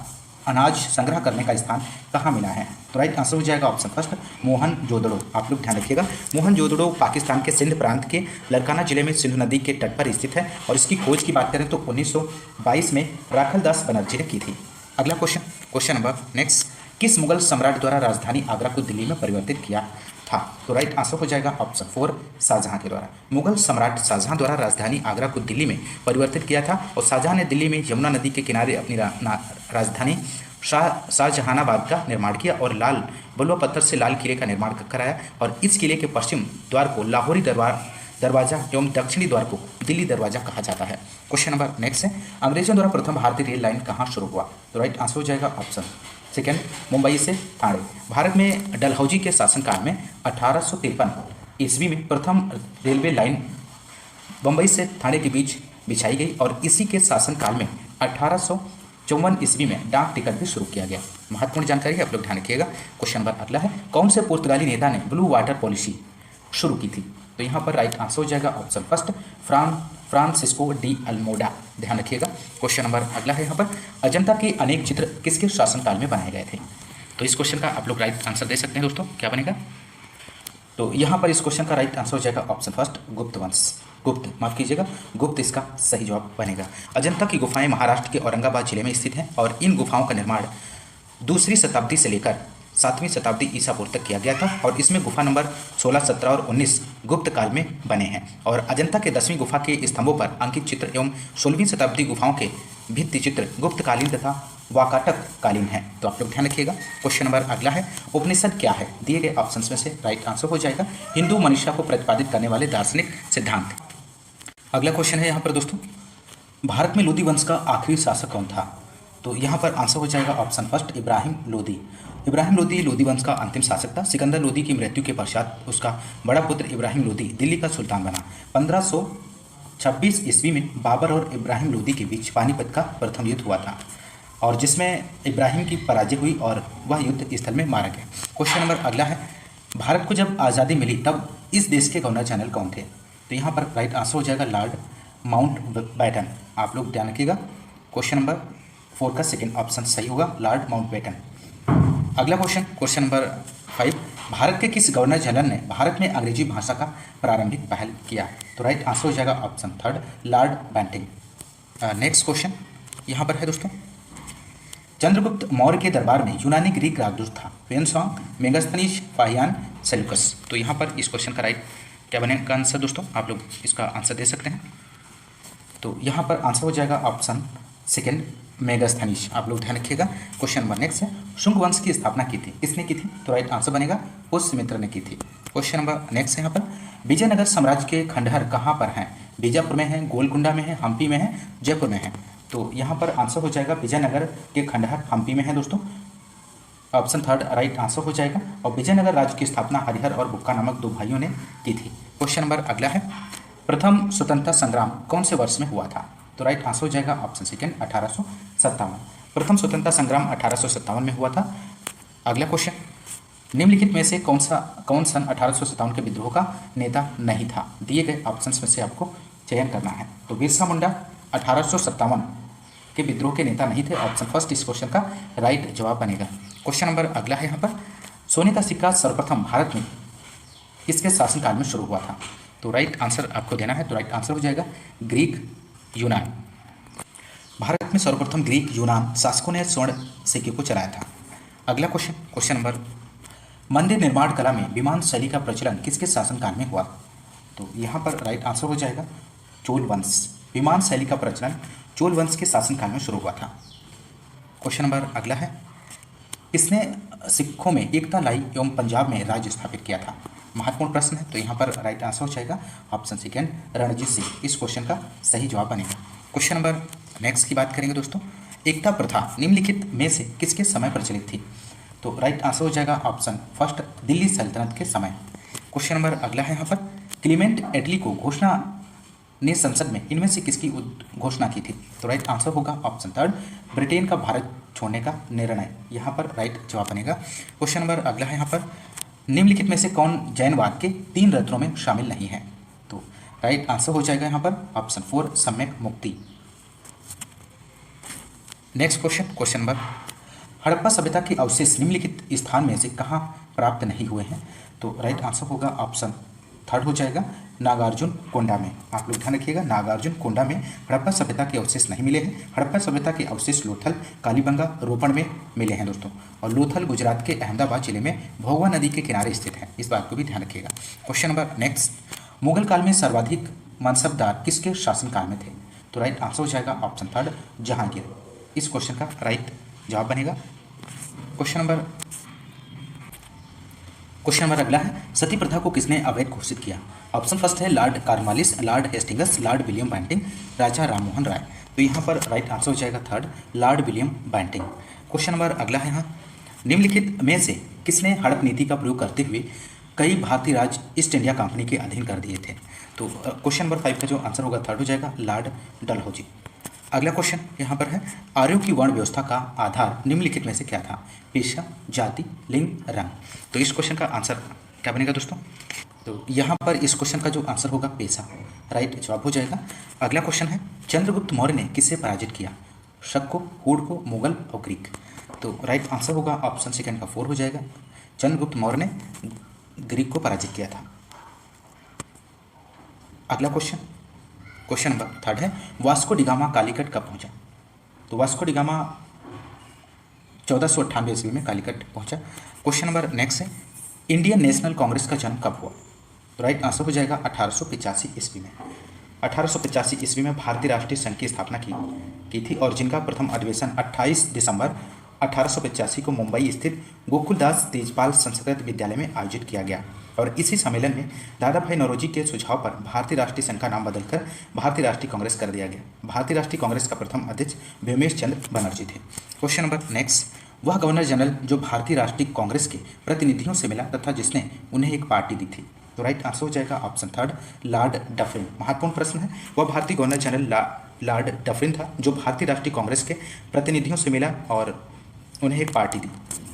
अनाज संग्रह करने का स्थान कहाँ मिला है? तो राइट आंसर हो जाएगा ऑप्शन फर्स्ट मोहनजोदड़ो, आप लोग ध्यान रखिएगा। मोहनजोदड़ो पाकिस्तान के सिंध प्रांत के लरकाना जिले में सिंधु नदी के तट पर स्थित है और इसकी खोज की बात करें तो 1922 में राखलदास बनर्जी ने की थी। अगला क्वेश्चन, क्वेश्चन नंबर नेक्स्ट, किस मुगल सम्राट द्वारा राजधानी आगरा को दिल्ली में परिवर्तित किया था? तो राइट आंसर हो जाएगा ऑप्शन 4 शाहजहां के द्वारा। मुगल सम्राट शाहजहां द्वारा राजधानी आगरा को दिल्ली में परिवर्तित किया था और शाहजहां ने दिल्ली में यमुना नदी के किनारे अपनी राजधानी शाहजहानाबाद का निर्माण किया और लाल बलुआ पत्थर से लाल किले का निर्माण कराया और इस किले के पश्चिम द्वार को लाहौरी दरवाजा एवं दक्षिणी द्वार को दिल्ली दरवाजा कहा जाता है। क्वेश्चन नंबर नेक्स्ट है, अंग्रेजों द्वारा प्रथम भारतीय रेल लाइन कहाँ शुरू हुआ? तो राइट आंसर हो जाएगा ऑप्शन सेकेंड मुंबई से ठाणे। भारत में डलहौजी के शासनकाल में 1853 ईस्वी में प्रथम रेलवे लाइन बम्बई से ठाणे के बीच बिछाई गई और इसी के शासनकाल में 1854 ईस्वी में डाक टिकट भी शुरू किया गया। महत्वपूर्ण जानकारी है, आप लोग ध्यान रखिएगा। क्वेश्चन नंबर अगला है, कौन से पुर्तगाली नेता ने ब्लू वाटर पॉलिसी शुरू की थी? तो यहाँ पर राइट आंसर हो जाएगा option first Francisco de Almora, ध्यान रखिएगा। क्वेश्चन नंबर अगला है यहाँ पर, अजंता के अनेक चित्र किसके शासनकाल में बनाए गए थे? तो इस क्वेश्चन का आप लोग राइट आंसर दे सकते हैं दोस्तों, क्या बनेगा? तो यहाँ पर इस क्वेश्चन का राइट आंसर हो जाएगा ऑप्शन फर्स्ट गुप्त वंश, गुप्त माफ कीजिएगा, गुप्त इसका सही जवाब बनेगा। अजंता की गुफाएं महाराष्ट्र के औरंगाबाद जिले में स्थित हैं और इन गुफाओं का निर्माण 2वीं शताब्दी से लेकर 7वीं शताब्दी ईसा पूर्व तक किया गया था और इसमें गुफा नंबर 16, 17 और 19 गुप्त काल में बने हैं और अजंता के 10वीं गुफा के स्तंभों पर अंकित चित्र एवं 16वीं शताब्दी गुफाओं के भित्ति चित्र गुप्तकालीन तथा वाकाटक कालीन है। तो आप लोग ध्यान रखिएगा। क्वेश्चन नंबर अगला है, उपनिषद क्या है? दिए गए ऑप्शंस में से राइट आंसर हो जाएगा हिंदू मनीषा को प्रतिपादित करने वाले दार्शनिक सिद्धांत। अगला क्वेश्चन है यहाँ पर दोस्तों, भारत में लोदी वंश का आखिरी शासक कौन था? तो यहाँ पर आंसर हो जाएगा ऑप्शन फर्स्ट इब्राहिम लोदी। इब्राहिम लोदी लोदी वंश का अंतिम शासक था। सिकंदर लोदी की मृत्यु के पश्चात उसका बड़ा पुत्र इब्राहिम लोदी दिल्ली का सुल्तान बना। 1526 ईस्वी में बाबर और इब्राहिम लोदी के बीच पानीपत का प्रथम युद्ध हुआ था और जिसमें इब्राहिम की पराजय हुई और वह युद्ध स्थल में मारा गया। क्वेश्चन नंबर अगला है, भारत को जब आज़ादी मिली तब इस देश के गवर्नर जनरल कौन थे? तो यहाँ पर राइट आंसर हो जाएगा लॉर्ड माउंटबेटन, आप लोग ध्यान रखिएगा। क्वेश्चन नंबर 4 का सेकेंड ऑप्शन सही होगा, लॉर्ड माउंटबेटन। अगला क्वेश्चन, क्वेश्चन नंबर 5, भारत के किस गवर्नर जनरल ने भारत में अंग्रेजी भाषा का प्रारंभिक पहल किया? तो राइट आंसर हो जाएगा option third Lord Bentinck. Next question यहाँ पर है दोस्तों, चंद्रगुप्त मौर्य के दरबार में यूनानी ग्रीक राजदूत था? वेनसॉन्ग, मेगास्थनीज, फाहियान, सेल्यूकस। तो यहाँ पर इस क्वेश्चन का राइट क्या बनेगा आंसर दोस्तों, आप लोग इसका आंसर दे सकते हैं। तो यहाँ पर आंसर हो जाएगा ऑप्शन सेकेंड मेगास्थनीज, आप लोग ध्यान रखिएगा। क्वेश्चन नंबर नेक्स्ट है, शुंग वंश की स्थापना की थी, किसने की थी? तो राइट आंसर बनेगा पुष्यमित्र ने की थी। क्वेश्चन नंबर नेक्स्ट है यहाँ पर, विजयनगर साम्राज्य के खंडहर कहाँ पर हैं? बीजापुर में है, गोलकुंडा में है, हम्पी में है, जयपुर में है। तो यहाँ पर आंसर हो जाएगा विजयनगर के खंडहर हम्पी में है दोस्तों, ऑप्शन थर्ड राइट आंसर हो जाएगा। और विजयनगर राज्य की स्थापना हरिहर और बुक्का नामक 2 भाइयों ने की थी। क्वेश्चन नंबर अगला है, प्रथम स्वतंत्रता संग्राम कौन से वर्ष में हुआ था? तो राइट आंसर हो जाएगा ऑप्शन सेकेंड 1857। प्रथम स्वतंत्रता संग्राम 1857 में हुआ था। अगला क्वेश्चन, निम्नलिखित में से कौन सन 1857 के विद्रोह का नेता नहीं था? दिए गए ऑप्शंस में से आपको चयन करना है। तो बिरसा मुंडा 1857 के विद्रोह के नेता नहीं थे। ऑप्शन फर्स्ट इस क्वेश्चन का राइट जवाब बनेगा। क्वेश्चन नंबर अगला है यहाँ पर, सोने का सिक्का सर्वप्रथम भारत में किसके शासनकाल में शुरू हुआ था? तो राइट आंसर आपको देना है। तो राइट आंसर हो जाएगा ग्रीक यूनान। भारत में सर्वप्रथम ग्रीक यूनान शासकों ने स्वर्ण सिक्के को चलाया था। अगला क्वेश्चन, क्वेश्चन नंबर, मंदिर निर्माण कला में विमान शैली का प्रचलन किसके शासनकाल में हुआ? तो यहाँ पर राइट आंसर हो जाएगा चोल वंश। विमान शैली का प्रचलन चोल वंश के शासनकाल में शुरू हुआ था। क्वेश्चन नंबर अगला है, किसने सिखों में एकता लाई एवं पंजाब में राज्य स्थापित किया था? महत्वपूर्ण प्रश्न है। तो यहाँ पर राइट आंसर हो जाएगा ऑप्शन सेकेंड रणजीत सिंह। इस क्वेश्चन का सही जवाब बनेगा। क्वेश्चन नंबर नेक्स्ट की बात करेंगे दोस्तों, एकता प्रथा निम्नलिखित में से किसके समय प्रचलित थी? तो राइट आंसर हो जाएगा ऑप्शन फर्स्ट दिल्ली सल्तनत के समय। क्वेश्चन नंबर अगला है यहाँ पर, क्लीमेंट एटली को घोषणा ने संसद में इनमें से किसकी घोषणा की थी? तो राइट आंसर होगा ऑप्शन थर्ड ब्रिटेन का भारत छोड़ने का निर्णय। यहाँ पर राइट जवाब बनेगा। क्वेश्चन नंबर अगला है यहाँ पर, निम्नलिखित में से कौन जैनवाद के 3 रत्नों में शामिल नहीं है? तो राइट आंसर हो जाएगा यहाँ पर ऑप्शन 4 सम्यक मुक्ति। Next question, question number, Harappa सभ्यता के अवशेष निम्नलिखित स्थान में से कहाँ प्राप्त नहीं हुए हैं? तो राइट आंसर होगा ऑप्शन थर्ड हो जाएगा नागार्जुन कोंडा में। आप लोग ध्यान रखिएगा, नागार्जुन कोंडा में हड़प्पा सभ्यता के अवशेष नहीं मिले हैं। हड़प्पा सभ्यता के अवशेष लोथल, कालीबंगा, रोपण में मिले हैं दोस्तों। और लोथल गुजरात के अहमदाबाद जिले में भोगवा नदी के किनारे स्थित है। इस बात को भी ध्यान रखिएगा। क्वेश्चन नंबर नेक्स्ट, मुगल काल में सर्वाधिक मनसबदार किसके शासनकाल में थे? तो राइट आंसर हो जाएगा ऑप्शन थर्ड जहांगीर। इस क्वेश्चन का राइट जवाब बनेगा। क्वेश्चन नंबर अगला है, सती प्रथा को किसने अवैध घोषित किया? ऑप्शन फर्स्ट है Lord Cornwallis, Lord Hastings, Lord William Bentinck, Raja Rammohan Roy. तो यहाँ पर राइट आंसर हो जाएगा third Lord William Bentinck. Question number अगला है यहाँ, निम्नलिखित में से किसने हड़प नीति का प्रयोग करते हुए कई भारतीय राज्य ईस्ट इंडिया कंपनी के अधीन कर दिए थे? तो क्वेश्चन नंबर 5 का जो आंसर होगा थर्ड हो जाएगा लॉर्ड डलहौजी। अगला क्वेश्चन यहाँ पर है, आर्यों की वर्ण व्यवस्था का आधार निम्नलिखित में से क्या था? पेशा, जाति, लिंग, रंग। तो इस क्वेश्चन का आंसर क्या बनेगा दोस्तों? तो यहाँ पर इस क्वेश्चन का जो आंसर होगा पेशा, राइट जवाब हो जाएगा। अगला क्वेश्चन है, चंद्रगुप्त मौर्य ने किसे पराजित किया? शक को, हूण को, मुगल और ग्रीक। तो राइट आंसर होगा ऑप्शन सेकेंड का 4 हो जाएगा। चंद्रगुप्त मौर्य ने ग्रीक को पराजित किया था। अगला क्वेश्चन, क्वेश्चन नंबर थर्ड है, वास्को डिगामा कालीकट कब पहुंचा? तो वास्को डिगामा 1498 ईस्वी में कालीकट पहुंचा। क्वेश्चन नंबर नेक्स्ट है, इंडियन नेशनल कांग्रेस का जन्म कब हुआ? तो राइट आंसर हो जाएगा 1885 ईस्वी में। 1885 ईस्वी में भारतीय राष्ट्रीय संघ की स्थापना की थी और जिनका प्रथम अधिवेशन 28 दिसंबर 1885 को मुंबई स्थित गोकुलदास तेजपाल संस्कृत विद्यालय में आयोजित किया गया। और इसी सम्मेलन में दादा भाई नौरोजी के सुझाव पर भारतीय राष्ट्रीय संघ का नाम बदलकर भारतीय राष्ट्रीय कांग्रेस कर दिया गया। भारतीय राष्ट्रीय कांग्रेस का प्रथम अध्यक्ष व्योमेश चंद्र बनर्जी थे। क्वेश्चन नंबर नेक्स्ट, वह गवर्नर जनरल जो भारतीय राष्ट्रीय कांग्रेस के प्रतिनिधियों से मिला तथा जिसने उन्हें एक पार्टी दी थी? तो राइट आंसर हो जाएगा ऑप्शन थर्ड लॉर्ड डफरिन। महत्वपूर्ण प्रश्न है, वह भारतीय गवर्नर जनरल लॉर्ड डफरिन था जो भारतीय राष्ट्रीय कांग्रेस के प्रतिनिधियों से मिला और उन्हें एक पार्टी दी।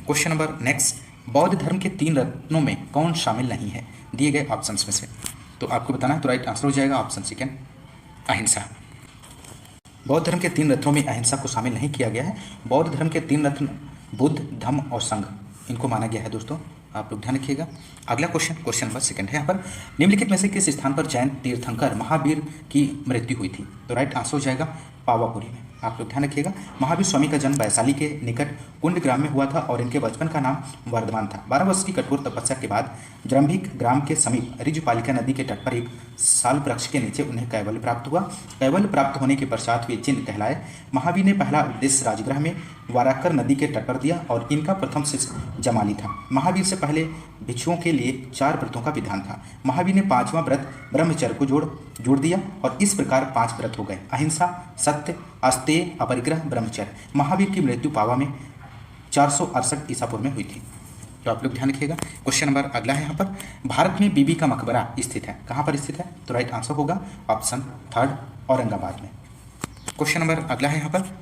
क्वेश्चन नंबर नेक्स्ट, बौद्ध धर्म के 3 रत्नों में कौन शामिल नहीं है दिए गए ऑप्शंस में से? तो आपको बताना है। तो राइट आंसर हो जाएगा ऑप्शन सेकेंड अहिंसा। बौद्ध धर्म के 3 रत्नों में अहिंसा को शामिल नहीं किया गया है। बौद्ध धर्म के 3 रत्न बुद्ध, धम्म और संघ इनको माना गया है दोस्तों, आप लोग ध्यान रखिएगा। अगला क्वेश्चन, क्वेश्चन नंबर सेकंड है यहाँ पर, निम्नलिखित में से किस स्थान पर जैन तीर्थंकर महावीर की मृत्यु हुई थी? तो राइट आंसर हो जाएगा पावापुरी में। आप लोग ध्यान रखिएगा, महावीर स्वामी का जन्म वैशाली के निकट कुंड ग्राम में हुआ था और इनके बचपन का नाम वर्धमान था। 12 वर्ष की कठोर तपस्या के बाद द्रंभिक ग्राम के समीप ऋजुपालिका नदी के तट पर एक साल वृक्ष के नीचे उन्हें कैवल्य प्राप्त हुआ। कैवल्य प्राप्त होने के पश्चात वे चिन्ह कहलाए। महावीर ने पहला उपदेश राजगृह में वाराकर नदी के तट पर दिया और इनका प्रथम शिष्य जमाली था। महावीर से पहले भिक्षुओं के लिए 4 व्रतों का विधान था। महावीर ने 5वां व्रत ब्रह्मचर्य को जोड़ दिया और इस प्रकार 5 व्रत हो गए, अहिंसा, सत्य, अस्तेय, अपरिग्रह, ब्रह्मचर्य। महावीर की मृत्यु पावा में 468 ईसा पूर्व में हुई थी। तो आप लोग ध्यान रखिएगा। क्वेश्चन नंबर अगला है यहाँ पर, भारत में बीबी का मकबरा स्थित है, कहाँ पर स्थित है? तो राइट आंसर होगा ऑप्शन थर्ड औरंगाबाद में। क्वेश्चन नंबर अगला है यहाँ पर,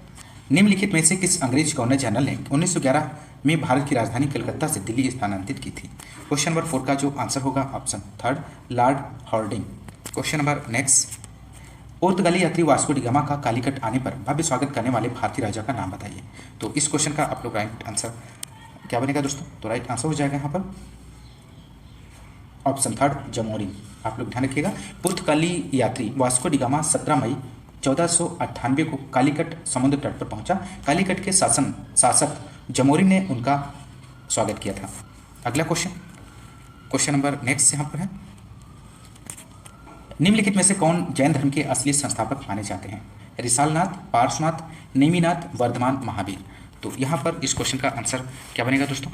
निम्नलिखित में से किस अंग्रेज गवर्नर जनरल ने 1911 में भारत की राजधानी कलकत्ता से दिल्ली स्थानांतरित की थी? क्वेश्चन नंबर 4 का जो आंसर होगा option third Lord Harding. Question number next, पुर्तगाली यात्री वास्को डी गामा का कालीकट आने पर भव्य स्वागत करने वाले भारतीय राजा का नाम बताइए। तो इस क्वेश्चन का आप लोग राइट आंसर क्या बनेगा दोस्तों? तो राइट आंसर हो जाएगा यहाँ पर ऑप्शन थर्ड जमोरिन। आप लोग ध्यान रखिएगा, पुर्तगाली यात्री वास्को डी गामा 17 मई 1498 को कालीकट समुद्र तट पर पहुंचा। कालीकट के शासक जमोरिन ने उनका स्वागत किया था। अगला क्वेश्चन नंबर नेक्स्ट यहाँ पर है, निम्नलिखित में से कौन जैन धर्म के असली संस्थापक माने जाते हैं? रिसालनाथ, पार्श्वनाथ, नेमिनाथ, वर्धमान, महावीर। तो यहाँ पर इस क्वेश्चन का आंसर क्या बनेगा दोस्तों?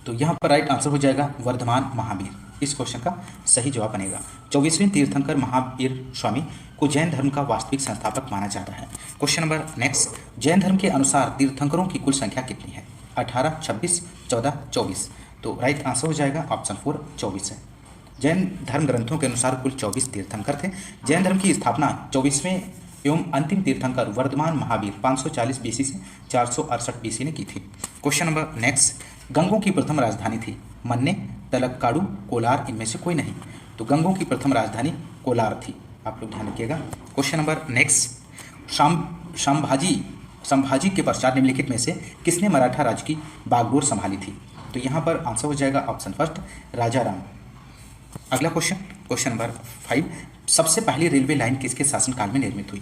तो यहाँ पर राइट आंसर हो जाएगा वर्धमान महावीर। इस क्वेश्चन का सही जवाब बनेगा। 24वें तीर्थंकर महावीर स्वामी को जैन धर्म का वास्तविक संस्थापक माना जाता है। क्वेश्चन नंबर नेक्स्ट, जैन धर्म के अनुसार तीर्थंकरों की कुल संख्या कितनी है? 18, 26, 14, 24। तो राइट आंसर हो जाएगा ऑप्शन 4 24 है। जैन धर्म ग्रंथों के अनुसार कुल 24 तीर्थंकर थे। जैन धर्म की स्थापना 24वें एवं अंतिम तीर्थंकर वर्धमान महावीर 540 बीसी से 468 बीसी ने की थी। क्वेश्चन नंबर नेक्स्ट, गंगों की प्रथम राजधानी थी? मन्ने, तलक्काडू, कोलार, इनमें से कोई नहीं। तो गंगों की प्रथम राजधानी कोलार थी। आप लोग ध्यान रखिएगा। क्वेश्चन नंबर नेक्स्ट, संभाजी के पश्चात निम्नलिखित में से किसने मराठा राज्य की बागडोर संभाली थी? तो यहाँ पर आंसर हो जाएगा ऑप्शन फर्स्ट राजाराम। अगला क्वेश्चन नंबर 5, सबसे पहली रेलवे लाइन किसके शासनकाल में निर्मित हुई?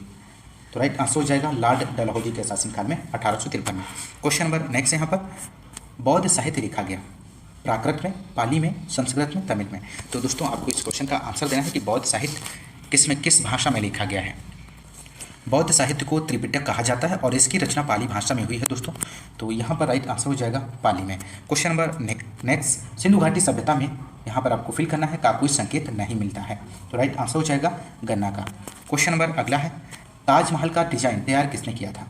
तो राइट आंसर हो जाएगा लॉर्ड डलहौजी के शासनकाल में 1853 में। क्वेश्चन नंबर नेक्स्ट यहाँ पर, बौद्ध साहित्य लिखा गया प्राकृत में, पाली में, संस्कृत में, तमिल में। तो दोस्तों आपको इस क्वेश्चन का आंसर देना है कि बौद्ध साहित्य किस भाषा में लिखा गया है। बौद्ध साहित्य को त्रिपिटक कहा जाता है और इसकी रचना पाली भाषा में हुई है दोस्तों। तो यहाँ पर राइट आंसर हो जाएगा पाली में। क्वेश्चन नंबर नेक्स्ट, सिंधु घाटी सभ्यता में यहाँ पर आपको फिल करना है का कोई संकेत नहीं मिलता है। तो राइट आंसर हो जाएगा गन्ना का। क्वेश्चन नंबर अगला है, ताजमहल का डिजाइन तैयार किसने किया था?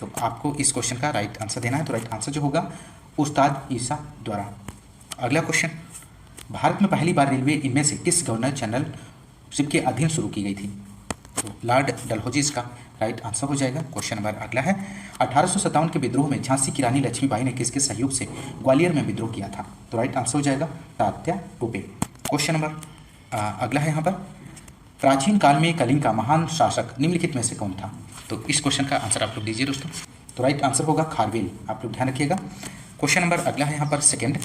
तो आपको इस क्वेश्चन का राइट आंसर देना है। तो राइट आंसर जो होगा उस्ताद ईसा द्वारा। अगला क्वेश्चन, भारत में पहली बार रेलवे इनमें से किस गवर्नर जनरलशिप के अधीन शुरू की गई थी? तो लॉर्ड डलहौजी इसका राइट आंसर हो जाएगा। क्वेश्चन नंबर अगला है, 1857 के विद्रोह में झांसी की रानी लक्ष्मीबाई ने किसके सहयोग से ग्वालियर में विद्रोह किया था? तो राइट आंसर हो जाएगा तात्या टोपे। क्वेश्चन नंबर अगला है यहाँ पर, प्राचीन काल में कलिंग का महान शासक निम्नलिखित में से कौन था? तो इस क्वेश्चन का आंसर आप लोग दीजिए दोस्तों। तो राइट आंसर होगा खारवेल। आप लोग ध्यान रखिएगा। क्वेश्चन नंबर अगला है यहाँ पर सेकेंड,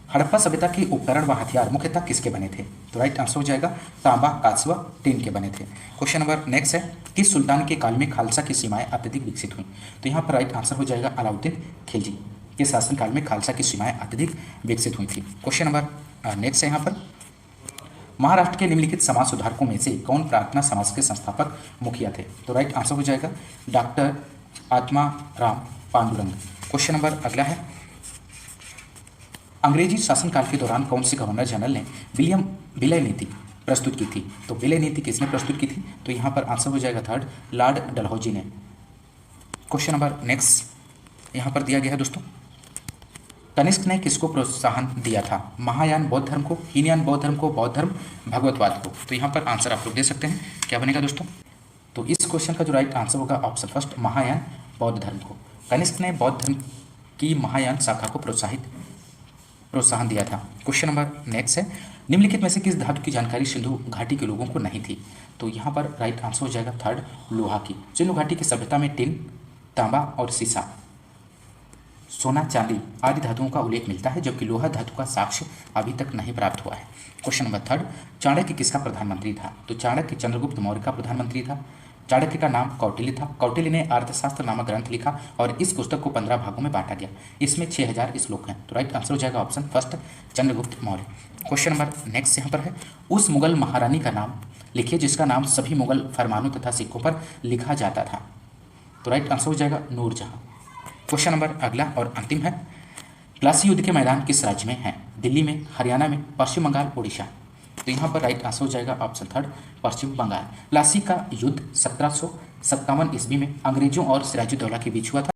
हड़प्पा सभ्यता के उपकरण व हथियार मुख्यतः किसके बने थे? तो राइट आंसर हो जाएगा तांबा, कांस्य व टीन के बने थे। क्वेश्चन नंबर नेक्स्ट है, किस सुल्तान के काल में खालसा की सीमाएं अत्यधिक विकसित हुई? तो यहाँ पर राइट आंसर हो जाएगा अलाउद्दीन खिलजी के शासनकाल में खालसा की सीमाएं अत्यधिक विकसित हुई थी। क्वेश्चन नंबर नेक्स्ट है यहाँ पर, महाराष्ट्र के निम्नलिखित समाज सुधारकों में से कौन प्रार्थना समाज के संस्थापक मुखिया थे? तो राइट आंसर हो जाएगा doctor Atmaram Pandurang. Question number अगला है, अंग्रेजी शासनकाल के दौरान कौन से गवर्नर जनरल ने विलय नीति प्रस्तुत की थी? तो विलय नीति किसने प्रस्तुत की थी? तो यहाँ पर आंसर हो जाएगा थर्ड लॉर्ड डलहौजी ने। क्वेश्चन नंबर नेक्स्ट यहाँ पर दिया गया है दोस्तों, कनिष्क ने किसको प्रोत्साहन दिया था? महायान बौद्ध धर्म को, हीनयान बौद्ध धर्म को, बौद्ध धर्म भगवतवाद को। तो यहाँ पर आंसर आप लोग दे सकते हैं, क्या बनेगा दोस्तों? तो इस क्वेश्चन का जो राइट आंसर होगा ऑप्शन फर्स्ट महायान बौद्ध धर्म को। कनिष्क ने बौद्ध धर्म की महायान शाखा को प्रोत्साहन दिया था। क्वेश्चन नंबर नेक्स्ट है, निम्नलिखित में से किस धातु की जानकारी सिंधु घाटी के लोगों को नहीं थी? तो यहाँ पर राइट आंसर हो जाएगा थर्ड लोहा की। सिंधु घाटी की सभ्यता में टिन, तांबा और सीसा, सोना, चांदी आदि धातुओं का उल्लेख मिलता है, जबकि लोहा धातु का साक्ष्य अभी तक नहीं प्राप्त हुआ है। क्वेश्चन नंबर थर्ड, चाणक्य किसका प्रधानमंत्री था? तो चाणक्य चंद्रगुप्त मौर्य का प्रधानमंत्री था। चाणक्य का नाम कौटिल्य था। कौटिल्य ने अर्थशास्त्र नामक ग्रंथ लिखा और इस पुस्तक को 15 भागों में बांटा गया। इसमें 6000 श्लोक हैं। तो राइट आंसर हो जाएगा option first Chandragupta Maurya. Question number next यहाँ पर है, उस मुगल महारानी का नाम लिखिए जिसका नाम सभी मुगल फरमानों तथा सिक्कों पर लिखा जाता था। तो राइट आंसर हो जाएगा नूरजहां। क्वेश्चन नंबर अगला और अंतिम है, प्लासी युद्ध के मैदान किस राज्य में है? दिल्ली में, हरियाणा में, पश्चिम बंगाल, उड़ीसा। तो यहाँ पर राइट आंसर हो जाएगा ऑप्शन थर्ड पश्चिम बंगाल। प्लासी का युद्ध 1757 ईस्वी में अंग्रेजों और सिराजुद्दौला के बीच हुआ था।